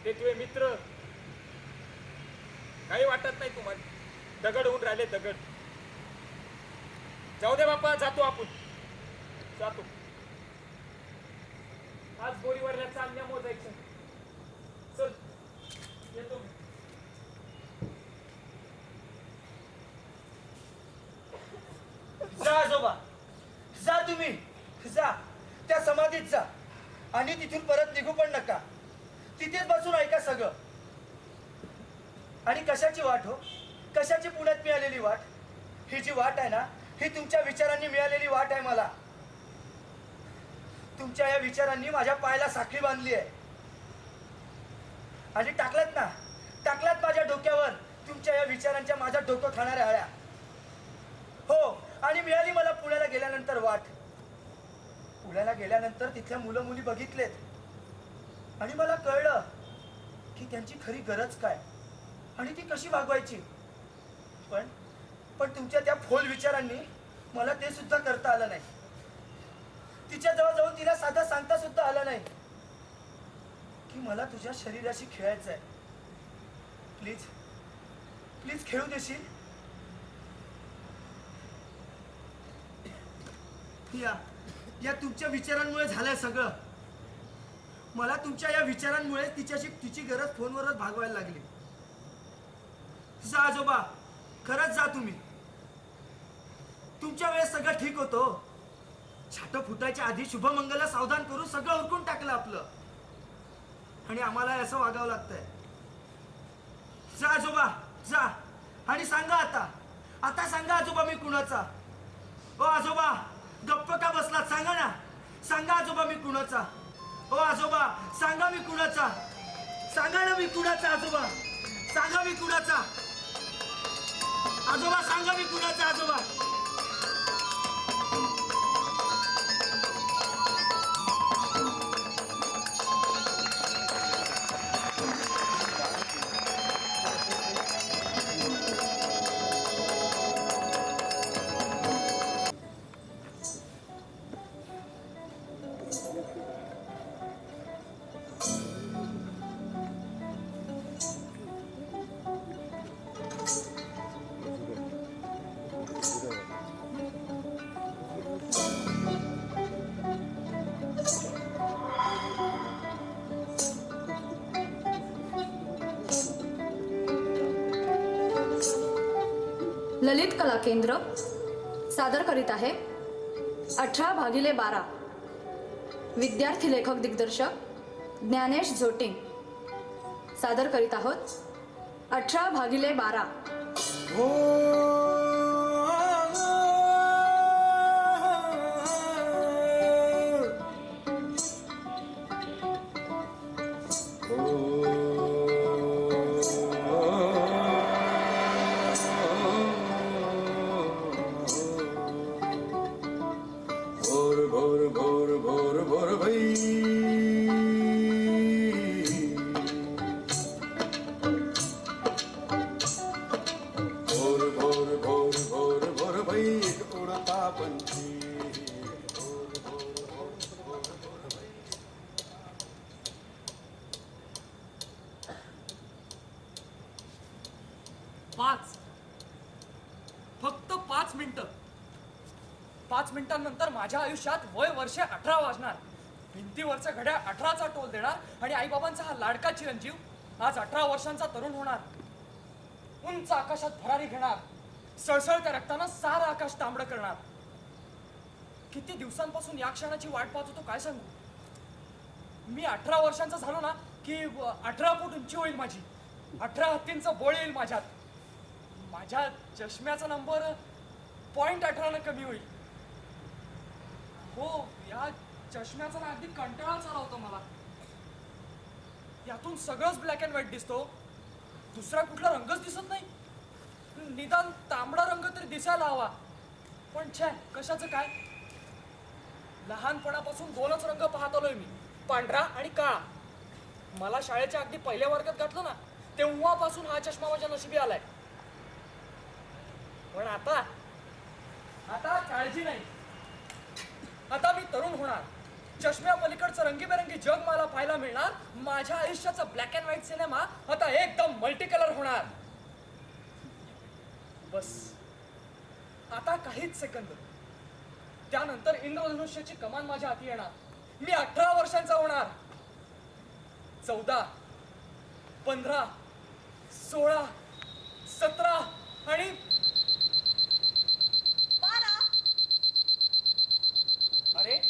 ते तुझे मित्र काही वाटत नाही तुम्हाला. दगड होऊन राहिले दगड. जाऊ दे बापा, जातो आपण, जातो. आज बोरीवरल्या चांदण्या मोजायचं. चल येतो मी. जा आजोबा, जा तुम्ही, जा त्या समाधीत जा, आणि तिथून परत निघू पण नका. तिथेच बसून ऐका सगळं. आणि कशाची वाट हो, कशाची पुण्यात मिळालेली वाट? ही जी वाट आहे ना, ही तुमच्या विचारांनी मिळालेली वाट आहे मला. तुमच्या या विचारांनी माझ्या पायाला साखळी बांधली आहे, आणि टाकलात माझ्या डोक्यावर तुमच्या या विचारांच्या माझ्या डोकं खाणाऱ्या आळ्या. हो, आणि मिळाली मला पुण्याला गेल्यानंतर वाट. पुण्याला गेल्यानंतर तिथल्या मुलं मुली बघितलेत, आणि मला कळलं की त्यांची खरी गरज काय आणि ती कशी भागवायची. पण तुमच्या त्या फोल विचारांनी मला ते सुद्धा करता आलं नाही. तिच्या जवळ जाऊन तिला साधा सांगता सुद्धा आलं नाही की मला तुझ्या शरीराशी खेळायचं आहे. प्लीज प्लीज खेळू देशील? या तुमच्या विचारांमुळे झालंय सगळं. मला तुमच्या या विचारांमुळे तिची गरज फोनवरच भागवायला लागली. जा आजोबा, खरंच जा तुम्ही. तुमच्या वेळेस सगळं ठीक होतं. छाट फुटायच्या आधी शुभमंगल सावधान करून सगळं उरकून टाकलं आपलं, आणि आम्हाला असं वागावं लागतंय. जा आजोबा, जा, आणि सांगा आता सांगा आजोबा मी कुणाचा. ओ आजोबा, गप्प का बसलात? सांगा ना, सांगा आजोबा मी कुणाचा. ओ आजोबा, सांगा मी कुणाचा. सांगा ना मी कुणाचा. आजोबा सांगा मी कुणाचा. आजोबा सांगा मी कुणाचा. आजोबा ललित कला केंद्र सादर करीत आहे 18/12 विद्यार्थी लेखक दिग्दर्शक ज्ञानेश झोटिंग. सादर करीत आहोत 18/12. तोतापंखी. फक्त 5 मिनिटं. 5 मिनिटांनंतर माझ्या आयुष्यात वय वर्षे 18 वाजणार. भिंतीवरच्या घड्या 18चा टोल देणार आणि आईबाबांचा हा लाडका चिरंजीव आज 18 वर्षांचा तरुण होणार. उंच आकाशात भरारी घेणार. सळसळत्या रक्तानं सारं आकाश तांबडं करणार. किती दिवसांपासून या क्षणाची वाट पाहत होतो काय सांगू. मी 18 वर्षांचा झालो ना की 18 फूट उंची होईल माझी. 18 हत्तींचं बळ येईल माझ्यात. माझ्या चष्म्याचा नंबर .18 कमी होईल. हो, या चष्म्याचा ना अगदी कंटाळाच आला होता मला. यातून सगळंच ब्लॅक अँड व्हाईट दिसतो. दुसरा कुठला रंगच दिसत नाही. निदान तांबडा रंग तरी दिसायला हवा. पण छे, कशाचं काय. लहानपणापासून 2च रंग पाहत आलोय मी, पांढरा आणि काळा. मला शाळेच्या अगदी पहिल्या वर्गात घातलं ना तेव्हापासून हा चष्मा माझ्या नशिबी आलाय. पण आता काळजी नाही. आता मी तरुण होणार. चष्म्या पलीकडचं रंगीबेरंगी जग मला पाहायला मिळणार. माझ्या आयुष्याचा ब्लॅक अँड व्हाईट सिनेमा आता एकदम मल्टी कलर होणार. बस आता काहीच सेकंद, त्यानंतर इंद्रधनुष्याची कमान माझ्या हाती येणार. मी 18 वर्षांचा होणार. 14, 15, 16, 17 आणि 12. अरे,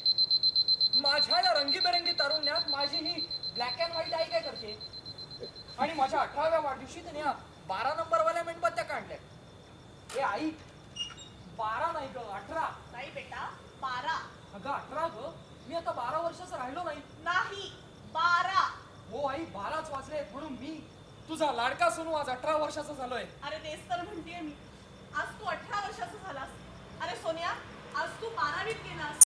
माझ्या या रंगीबेरंगी तारुण्यात माझी ही ब्लॅक अँड व्हाईट आई काय करते. आणि माझ्या 18व्या वाढदिवशी त्याने 12 नंबरवाल्या मेणबत्त्या काढल्या. ए आई, 12 नाही ग, 18. नाही बेटा, 12. अगं 18 ग. मी आता 12 वर्षाचा राहिलो नाही. नाही, 12. हो आई, 12च वाजले. म्हणून मी तुझा लाडका सोनू आज 18 वर्षाचा झालोय. अरे तेच तर म्हणतेय मी. आज तू 18 वर्षाचा झालास. अरे सोनिया, आज तू 12वीत गेलास.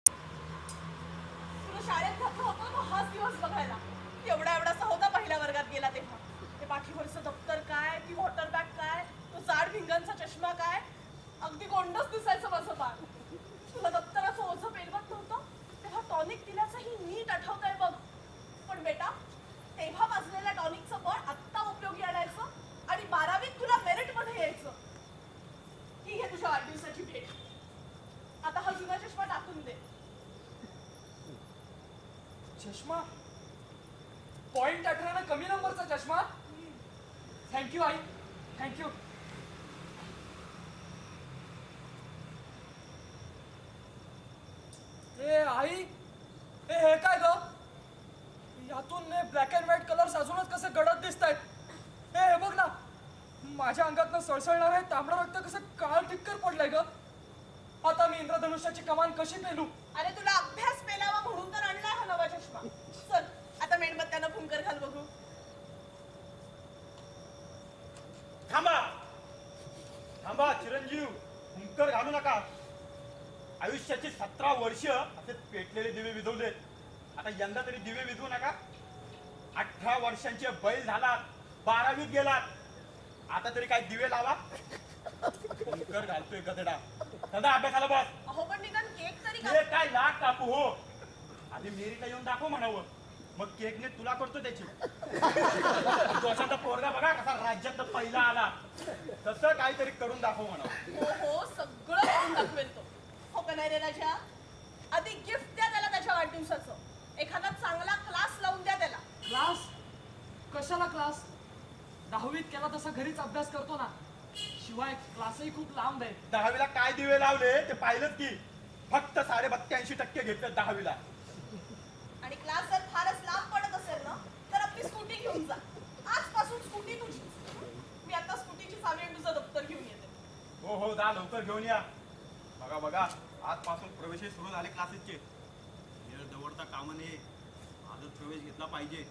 तुला शाळेत घातलं होतं तो हाच दिवस बघायला. एवढा एवढासा होता पहिल्या वर्गात गेला तेव्हा. ते पाठीवरचं दप्तर काय, ती वॉटर बॅग काय, तो जाड भिंगांचा चष्मा काय, अगदी गोंडच दिसायचं माझं पाठ. तुला दप्तराचं ओझं पेलवत नव्हतं तेव्हा टॉनिक दिल्याचंही नीट आठवतंय बघ. पण बेटा, तेव्हा वाजलेल्या टॉनिकचं बळ आत्ता उपयोगी आणायचं आणि 12वीत तुला मेरिट मध्ये यायचं. ही घे तुझ्या वाढदिवसाची भेट. आता हा जुना चष्मा टाकून दे. चष्मा .18 कमी नंबरचा चष्मा. थँक्यू आई, थँक्यू. ए आई, हे काय ग. यातून ब्लॅक अँड व्हाईट कलर्स अजूनच कसे गडद दिसत आहेत. हे बघ ना, माझ्या अंगातनं सळसळणार आहे तांबडं रक्त कसं काळ ठिक्कर पडलंय ग. आता मी इंद्रधनुष्याची कमान कशी पेलू. अरे तुला अभ्यास पेलावा म्हणून तर आणलाय हा नवा चष्मा. चल आता मेणबत्त्यानं फुंकर घाल बघू. थांबा थांबा चिरंजीव, हुंकर घालू नका. आयुष्याची 17 वर्ष असे पेटलेले दिवे विझवले. आता यंदा तरी दिवे विझवू नका. 18 वर्षांचे बैल झालात, 12वीत गेलात. आता तरी काय दिवे लावा. हुंकर घालतोय गधडा. सदा अभ्यासाला बस. अहो पण निदान केक तरी हे काय लाट कापू हो. आधी मेरीला येऊन दाखव म्हणावं, मग केकने तुला करतो त्याची. दोषांचा पोरगा बघा कसा राज्यात पहिला आला, तसं काहीतरी करून दाखव म्हणावं. हो हो, सगळं करून दाखवेल तो. हो का नाही रे राजा. आधी गिफ्ट द्या त्याला त्याच्या वाढदिवसाचं. एखादा चांगला क्लास लावून द्या त्याला. क्लास? कशाला क्लास. 10वीत केला तसा घरीच अभ्यास करतो ना. शिवाय क्लासही खूप लांब आहे. 10वीला काय दिवे लावले ते पाहिलं की. फक्त 82% घेतले 10वीला. आणि क्लास जर फारच लांब पडत असेल ना तर आपली स्कूटी घेऊन जा. आजपासून स्कूटी तुझी. मी आता स्कूटीची चावी आणि तुझं दप्तर घेऊन येते. हो हो, जा लवकर घेऊन या. बघा बघा, आजपासून प्रवेश सुरू झाले क्लासेसचे. वेळ दवडता कामा नये. आजच प्रवेश घेतला पाहिजे.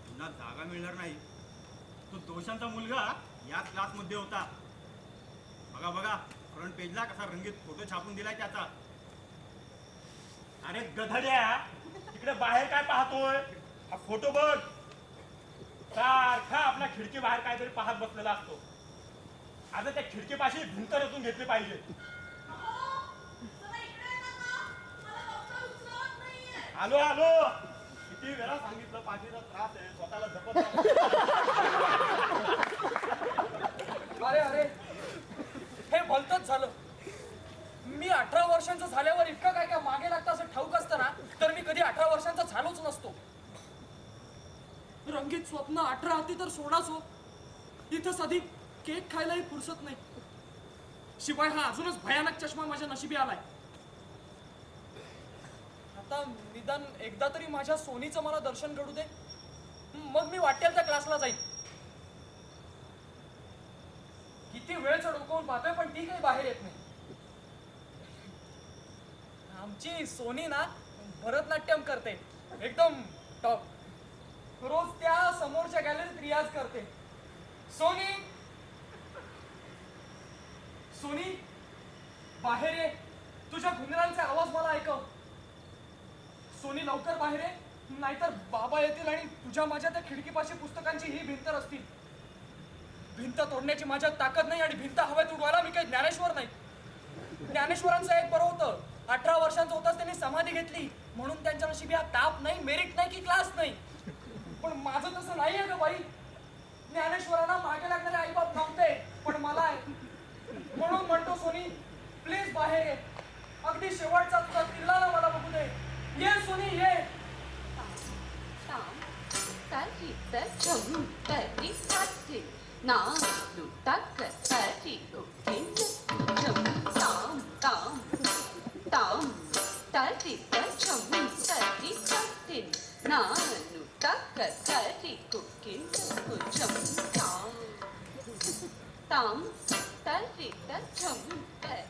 पुन्हा जागा मिळणार नाही. तो दोषांचा मुलगा याच क्लासमध्ये होता. बघा बघा, फ्रंट पेजला कसा रंगीत फोटो छापून दिलाय त्याचा. अरे गधड्या, तिकडे बाहेर काय पाहतोय. हा फोटो बघ. सारखा आपल्या खिडकी बाहेर काहीतरी पाहत बसलेला असतो. आता त्या खिडकीपाशी भिंत रचून घेतली पाहिजे. आलो आलो किती वेळा सांगितलं पाठीचा त्रास आहे स्वतःला जपत राहा. अरे अरे हे भलतच झालं. मी 18 वर्षांचं झाल्यावर इतकं काय काय मागे लागतं असं ठाऊक असतं ना तर मी कधी 18 वर्षांचा झालोच नसतो. रंगीत स्वप्न 18 हाती तर सोडाच हो. इथं साधी केक खायलाही फुरसत नाही. शिवाय हा अजूनच भयानक चष्मा माझ्या नशिबी आलाय. आता निदान एकदा तरी माझ्या सोनीचं मला दर्शन घडू दे, मग मी वाटेल त्या क्लासला जाईल. किती वेळचं डोकावून पाहतोय पण ती काही बाहेर येत नाही. आमची सोनी ना भरतनाट्यम करते एकदम टॉप. रोज त्या समोरच्या गॅलरीत रियाज करते. सोनी सोनी बाहेर ये, तुझ्या घुंगरांचे आवाज मला ऐकव. सोनी लवकर बाहेर ये, नाहीतर बाबा येतील आणि तुझ्या माझ्या त्या खिडकीपाशी पुस्तकांची ही भिंत असतील. भिंत तोडण्याची माझ्यात ताकद नाही आणि भिंत हवेत उडवायला मी काही ज्ञानेश्वर नाही. ज्ञानेश्वरांचं एक बरं होतं, 18 वर्षांचं होताच त्यांनी समाधी घेतली म्हणून त्यांच्या नशिबी हा ताप नाही, मेरिट नाही की क्लास नाही. पण माझं तसं नाही आहे ग बाई. ज्ञानेश्वरांना मागे लागणारे आईबाप नव्हते पण मला आहे. म्हणून म्हणतो सोनी प्लीज बाहेर ये, अगदी शेवटचा तुझा किल्ला ना मला बघू दे. ये सोनी ये.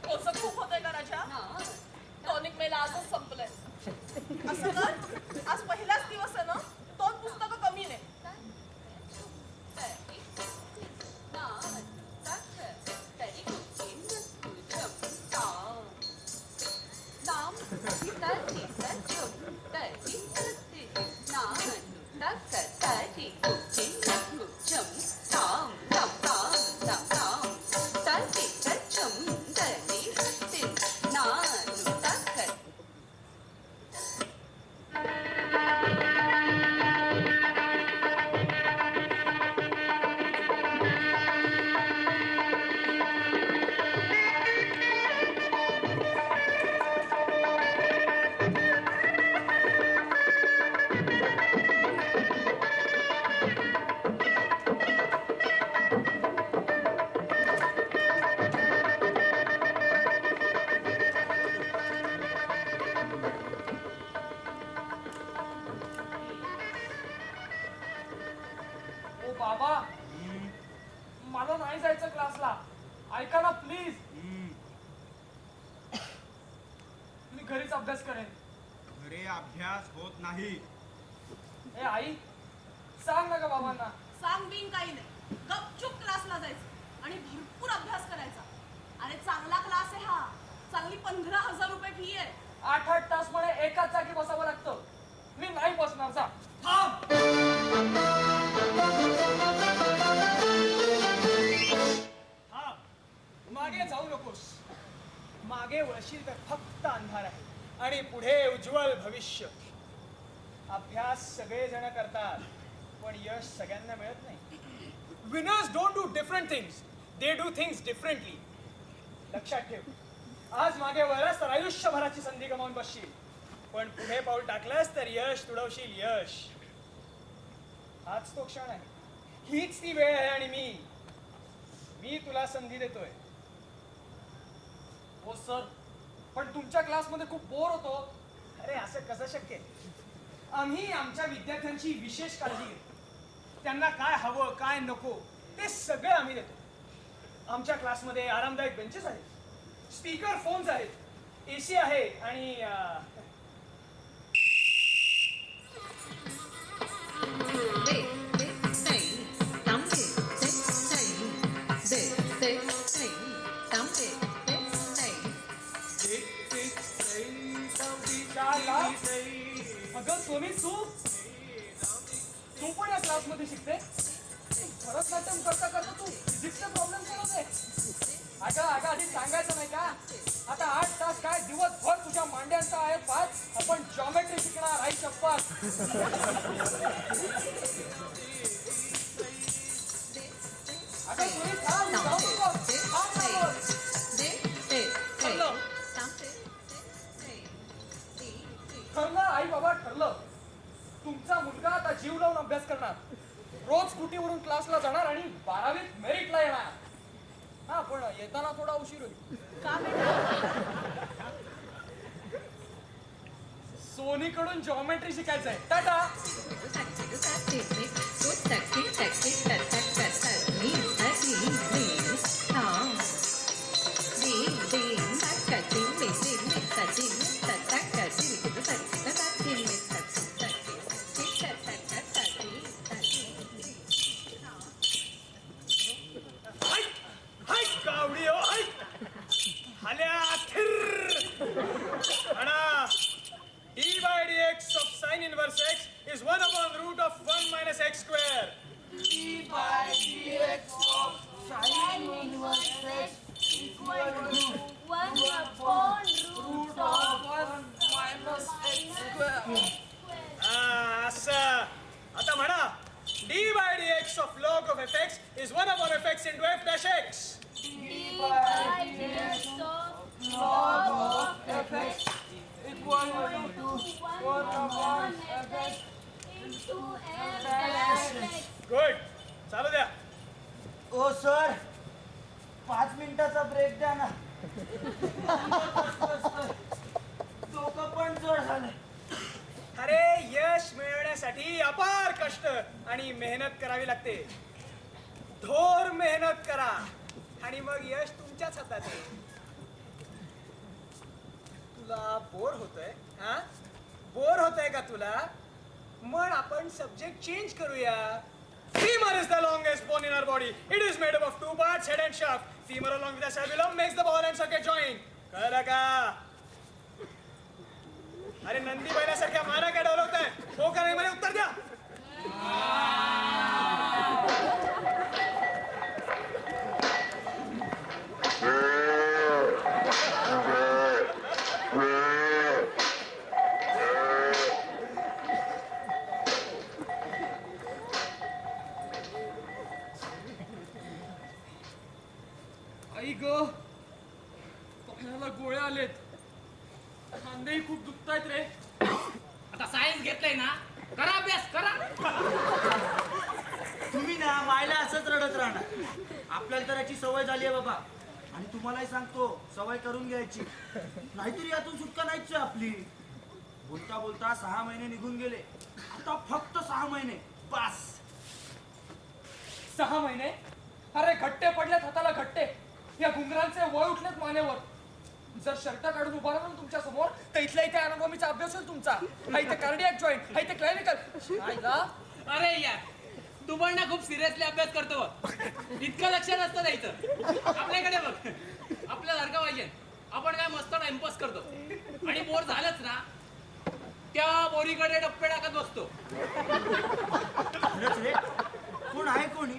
कोसं खूप होतंय का राजा? टॉनिक मेला आजच संपलंय. असं कर, आज पहिलाच दिवस आहे ना, 2 पुस्तकं कमी ने. बाबा मला नाही जायचं क्लासला, ऐका ना प्लीज. मी घरीच अभ्यास करेन. घरी अभ्यास होत नाही. ए आई सांग ना ग बाबांना. सांग बिन काही नाही, गपचूप क्लासला जायचं आणि भरपूर अभ्यास करायचा. अरे चांगला क्लास आहे हा, चांगली 15,000 रुपये फी आहे. 8-8 तास मला एकाच जागी बसावं लागतं. मी नाही बसणार. जा थांब. मागे जाऊ नकोस. मागे वळशील तर फक्त अंधार आहे आणि पुढे उज्ज्वल भविष्य. अभ्यास सगळेजण करतात पण यश सगळ्यांना मिळत नाही. Winners don't do different things, they do things differently. लक्षात ठेव, आज मागे वळलास तर आयुष्यभराची संधी गमावून बसशील, पण पुढे पाऊल टाकलंस तर यश तुडवशील. यश हाच तो क्षण आहे, हीच ती वेळ आहे आणि मी तुला संधी देतोय. हो सर, पण तुमच्या क्लासमध्ये खूप बोर होतो. अरे असं कसं शक्य आहे? आम्ही आमच्या विद्यार्थ्यांची विशेष काळजी घेतो. त्यांना काय हवं काय नको ते सगळं आम्ही देतो. आमच्या क्लासमध्ये आरामदायक बेंचेस आहेत, स्पीकर फोन्स आहेत, AC आहे आणि अगं सोनी तू पण या क्लासमध्ये शिकते. भरतनाट्यम करता करता तू फिजिक्सचे प्रॉब्लेम सोडवते. अगं आधी सांगायचं नाही का? आता 8 तास काय दिवसभर तुझ्या मांड्यांचा आहे पाच. आपण जॉमेट्री शिकणार, आई शप्पथ. अगं सोनी थांब, जाऊ नको. थांब ना. ठरलं. ठरलं आई बाबा ठरलं. तुमचा मुलगा आता जीव लावून अभ्यास करणार, रोज स्कूटीवरून क्लासला जाणार आणि 12वीत मेरिटला येणार. हा पण येताना थोडा उशीर होईल. का बेटा? सोनीकडून जॉमेट्री शिकायचंय. टाटा. हाय कावडी हो हाय हाल्या थिर म्हणा d by dx of sin inverse x is 1 upon root of 1 minus x square. असं आता म्हणा d by dx of log of fx is 1 upon fx into f dash x. Good चालू द्या. ओ सर 5 मिनिटाचा break द्या ना. डोकं पण जड झालंय. अरे यश मिळवण्यासाठी अपार कष्ट आणि मेहनत करावी लागते. थोर मेहनत करा आणि मग यश तुमच्याच हातात आहे. तुला बोर होतंय? हा बोर होतंय का तुला? मग आपण सब्जेक्ट चेंज करूया. Femur is the longest bone in our body. It is made up of 2 parts, head and shaft. Femur along with the cerebellum makes the ball and socket joint. कळलं का? अरे नंदी बैलासारख्या माना काय डवलवताय? हो का नाही मला उत्तर द्या. आई ग पायाला गोळे आलेत, खांदेही खूप दुखतायत रे. आता सायन्स घेतलंय ना, करा अभ्यास करा. तुम्ही ना मायला असंच रडत राहणार. आपल्याला तर याची सवय झाली आहे बाबा. आणि तुम्हालाही सांगतो सवय करून घ्यायची, नाहीतरी यातून सुटका नाहीच आहे आपली. बोलता बोलता 6 महिने निघून गेले. आता फक्त 6 महिने बस. 6 महिने? अरे घट्टे पडलेत हाताला घट्टे. या घुंगरांचे वय उठलेत मानेवर. जर शर्ट काढून उभा राहिलो तुमच्या समोर तर इथल्या इथे अनाटॉमीचा अभ्यास होईल तुमचा. हा इथे कार्डियाक जॉईंट, हा इथे क्लॅरिकल. अरे यार तू पण ना खूप सिरियसली अभ्यास करतो. इतकं लक्ष नसतं द्यायचं. आपल्याकडे बघ, आपल्यासारखं पाहिजे. आपण काय मस्त टाइमपास करतो आणि बोर झालंच ना त्या बोरीकडे डप्पे टाकत बसतो. खरंच रे, कोण आहे कोणी?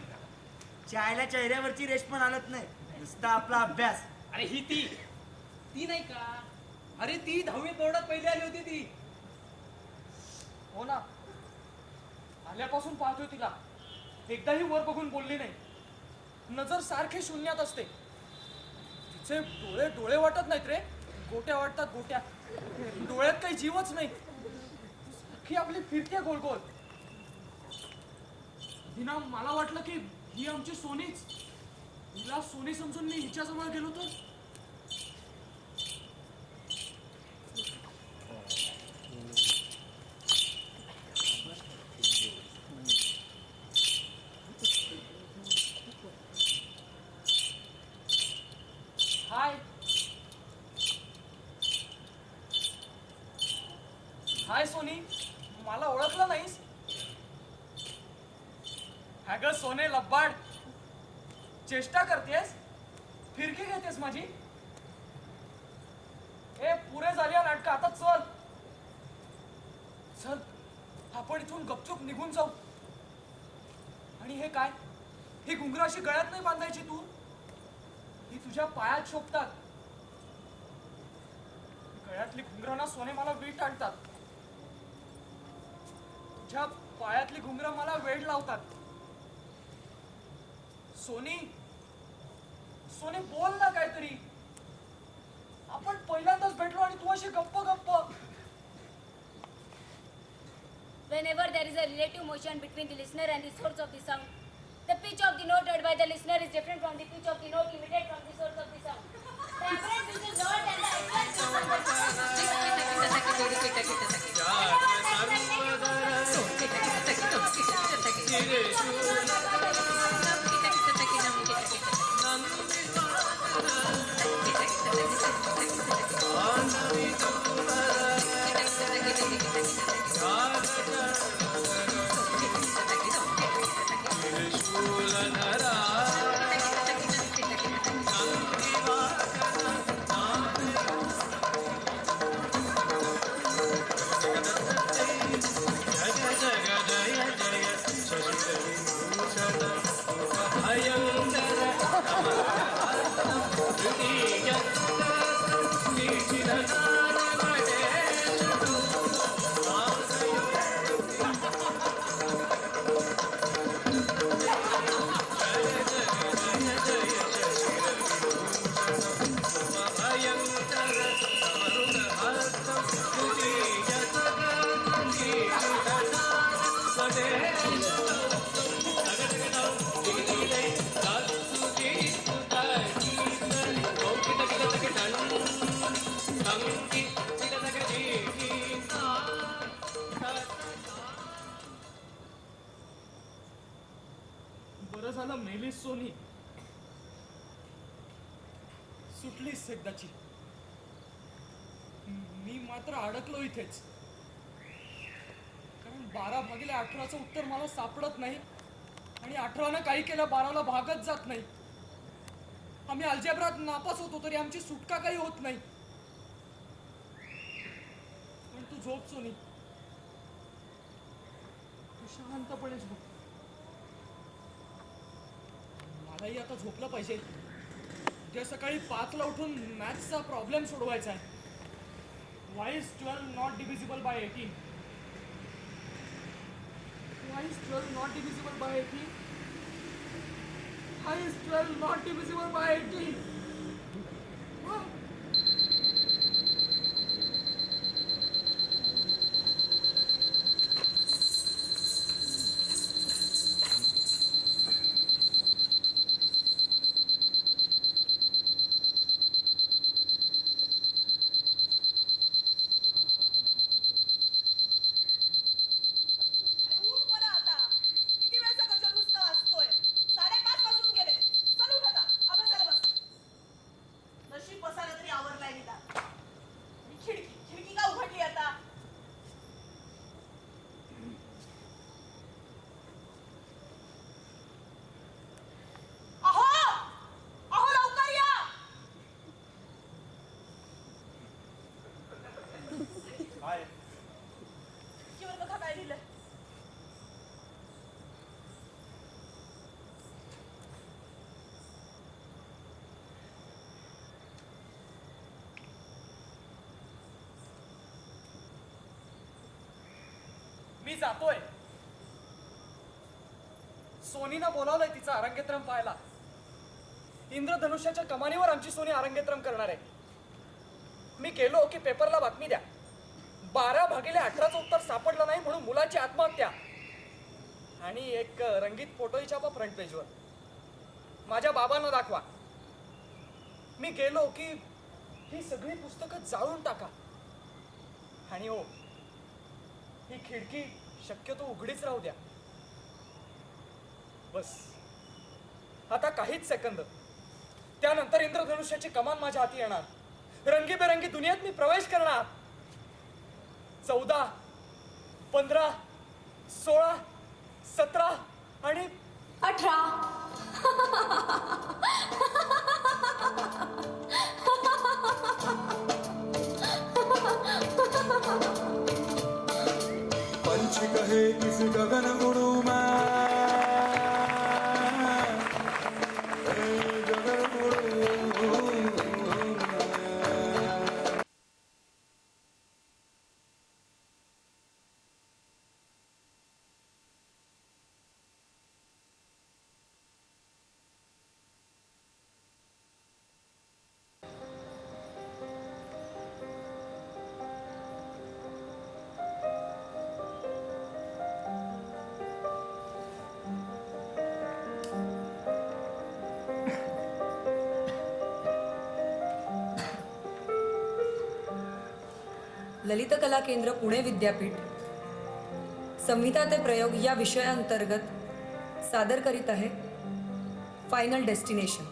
चायला चेहऱ्यावरची रेष पण हालत नाही, नुसता आपला अभ्यास. अरे ही ती नाही का? अरे ती 10वी बोर्डात पहिली आली होती ती. हो ना, आल्यापासून पाहतोय तिला. एकदाही वर बघून बोलली नाही. नजर सारखी शून्यात असते. तिचे डोळे डोळे वाटत नाहीत रे, गोट्या वाटतात गोट्या. डोळ्यात काही जीवच नाही. सारखी आपली फिरते गोल गोल. हिना मला वाटलं की ही आमची सोनीच. हिला सोनी समजून मी हिच्याजवळ गेलो तर. हाय हाय सोनी, मला ओळखलं नाहीस? अगं सोने लब्बाड, चेष्टा करतेस? फिरकी घेतेस माझी? ए पुरे झाली नाटक, आता चल चल, आपण इथून गपचूप निघून जाऊ. आणि हे काय, ही घुंगरं अशी गळ्यात नाही बांधायची तू. ही तुझ्या पायात शोभतात. गळ्यातली घुंगरं ना सोने मला वीट आणतात. तुझ्या पायातली घुंगरं मला वेड लावतात. सोनी सोनी बोल ना काहीतरी. आपण पहिल्यांदाच भेटलो आणि तू अशी गप्प गप्प. Whenever there is a relative motion between the listener and the source of the sound, the pitch of the note heard by the listener is different from the pitch of the note emitted from the source of the sound. The apparent pitch is lower than the actual बरं झालं मेलीस Sony. सुटलीस एकदाची. मी मात्र अडकलो इथेच. कारण 12/18चं उत्तर मला सापडत नाही आणि 18नं काही केलं 12ला भागच जात नाही. आम्ही अल्जेब्रात नापास होतो तरी आमची सुटका काही होत नाही. पण तू झोप सोनी. तू शांतपणे झोप. मलाही आता झोपलं पाहिजे. उद्या सकाळी 5ला उठून मॅथ्सचा प्रॉब्लेम सोडवायचा आहे. Why is 12 not divisible by 18? Why is 12 not divisible by 18? Why is 12 not divisible by 18? Why? अरे उठ बरं आता. किती वेळचा गजर नुसता वाजतोय. 5:30 वाजून गेले. चल उठ आता. अभ्यासाला बस. नशीब बसायला तरी आवरलाय निदान. आणि खिडकी का उघडली आता? अहो अहो लवकर या. काय खिडकीवर बघा काय लिहिलंय. मी जातोय. सोनीनं बोलावलंय तिचं अरंगेत्रम पाहायला. इंद्रधनुष्याच्या कमानीवर आमची सोनी अरंगेत्रम करणार आहे. मी गेलो की पेपरला बातमी द्या. 12/18चं उत्तर सापडलं नाही म्हणून मुलाची आत्महत्या. आणि एक रंगीत फोटोही छापा फ्रंट पेजवर. माझ्या बाबांना दाखवा. मी गेलो की ही सगळी पुस्तकं जाळून टाका. आणि हो, ही खिडकी शक्यतो उघडीच राहू द्या. बस आता काहीच सेकंद. त्यानंतर इंद्रधनुष्याची कमान माझ्या हाती येणार. रंगीबेरंगी दुनियेत मी प्रवेश करणार. 14, 15, 16, 17 आणि 18. पंच कहे किस गगन गुरु ललितकला केंद्र पुणे विद्यापीठ संविधा ते प्रयोग या विषयाअंतर्गत सादर करीत आहे फायनल डेस्टिनेशन.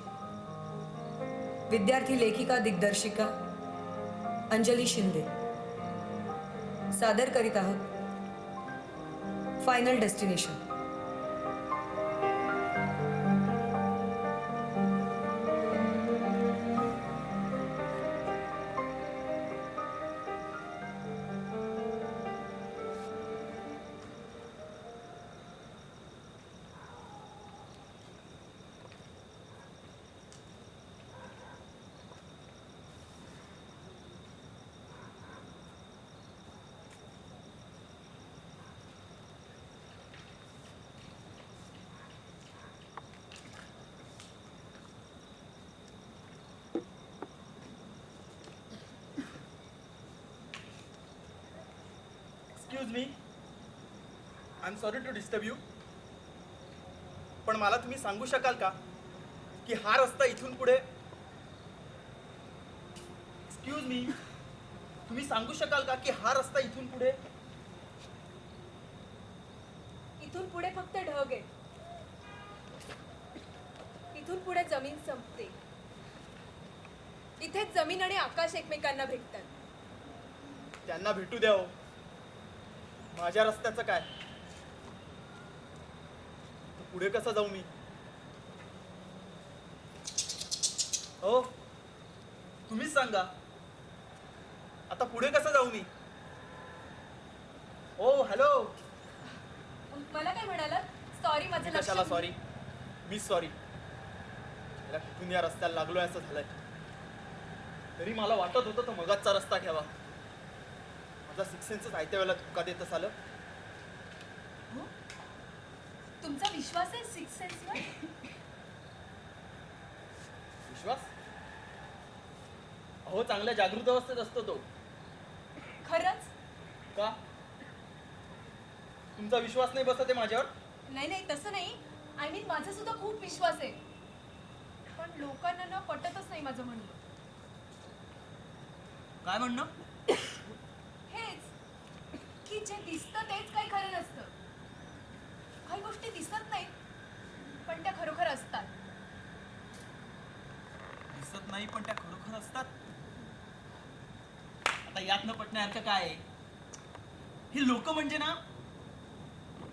विद्यार्थी लेखिका दिग्दर्शिका अंजली शिंदे सादर करीत आहोत final destination. Excuse me, I am sorry to disturb you, पण मला तुम्ही सांगू शकाल का की हा रस्ता इथून पुढे, एक्सक्यूज मी, तुम्ही सांगू शकाल का की हा रस्ता इथून पुढे, इथून पुढे फक्त ढग आहे. इथून पुढे जमीन संपते. इथेच जमीन आणि आकाश एकमेकांना भेटतात. त्यांना भेटू द्या हो. माझ्या रस्त्याचं काय? पुढे कसं जाऊ मी? हो, तुम्हीच सांगा, आता पुढे कसं जाऊ मी? ओ हॅलो, मला काय म्हणाला? सॉरी, माझं लक्ष. कशाला सॉरी? मी सॉरी. याला कुठून या रस्त्याला लागलोय असं झालंय. तरी मला वाटत होतं तो मगाचचा रस्ता घ्यावा. माझा सिक्स सेन्सच आयत्या वेळेला धोका देतच आलं. तुमचा विश्वास आहे सिक्स सेन्सवर? विश्वास? अहो, चांगल्या जागृत अवस्थेत असतो तो. खरंच? का? तुमचा विश्वास नाही बसत आहे माझ्यावर? नाही नाही, तसं नाही. आय मीन, माझा सुद्धा खूप विश्वास आहे, पण लोकांना ना पटतच नाही माझं म्हणणं. काय म्हणणं? हेच की जे दिसतं तेच काही खरं नसतं. काही गोष्टी दिसत नाहीत, पण त्या खरोखर असतात. दिसत नाही पण त्या खरोखर असतात. आता यात न पटण्यासारखं काय आहे? हे लोक म्हणजे ना,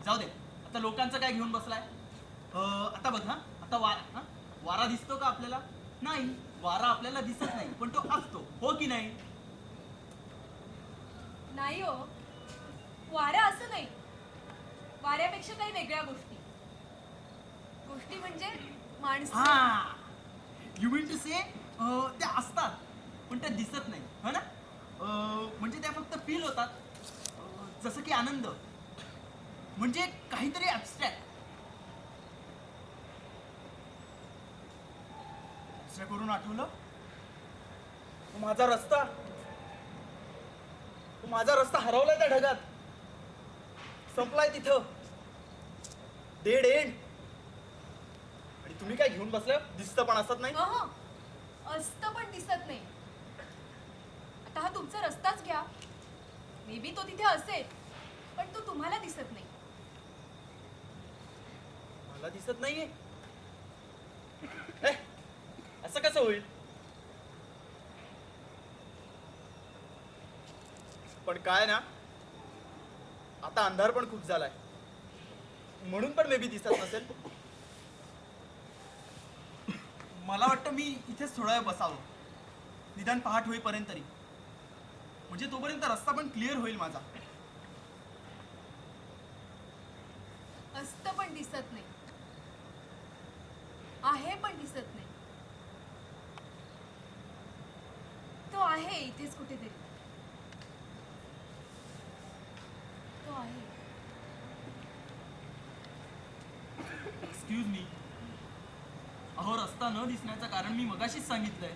जाऊ दे, आता लोकांचं काय घेऊन बसलाय? आता बघ, हा आता वारा दिसतो का आपल्याला? नाही, वारा आपल्याला दिसत नाही, पण तो असतो, हो की नाही? नाही हो, वारा असं नाही. वाऱ्यापेक्षा काही वेगळ्या गोष्टी. गोष्टी म्हणजे माणसं. हा, यू मीन टू से त्या असतात पण त्या दिसत नाही, हो ना? म्हणजे त्या फक्त फील होतात. जसं की आनंद म्हणजे काहीतरी ऍबस्ट्रॅक्ट. करून आठवलं, तो माझा रस्ता, तो माझा रस्ता हरवलाय त्या ढगात, संपलाय तिथं, डेड एंड. आणि तुम्ही काय घेऊन बसले? दिसतं पण असत नाही. असतं पण दिसत नाही. आता हा तुमचा रस्ताच घ्या, मे बी तो तिथे असेल, पण तो तुम्हाला दिसत नाही. मला दिसत नाहीये? असं कसं होईल? पण काय ना, आता अंधार पण खूप झालाय, म्हणून पण मे बी दिसत नसेल. मला वाटतं मी इथेच थोडा वेळ बसावं, निदान पहाट होईपर्यंत तरी. म्हणजे तोपर्यंत रस्ता पण क्लिअर होईल माझा. असतं पण दिसत नाही, आहे पण दिसत नाही. तो आहे इथेच कुठेतरी. तो आहे. एक्सक्यूज मी, अहो, रस्ता न दिसण्याचं कारण मी मगाशीच सांगितलंय.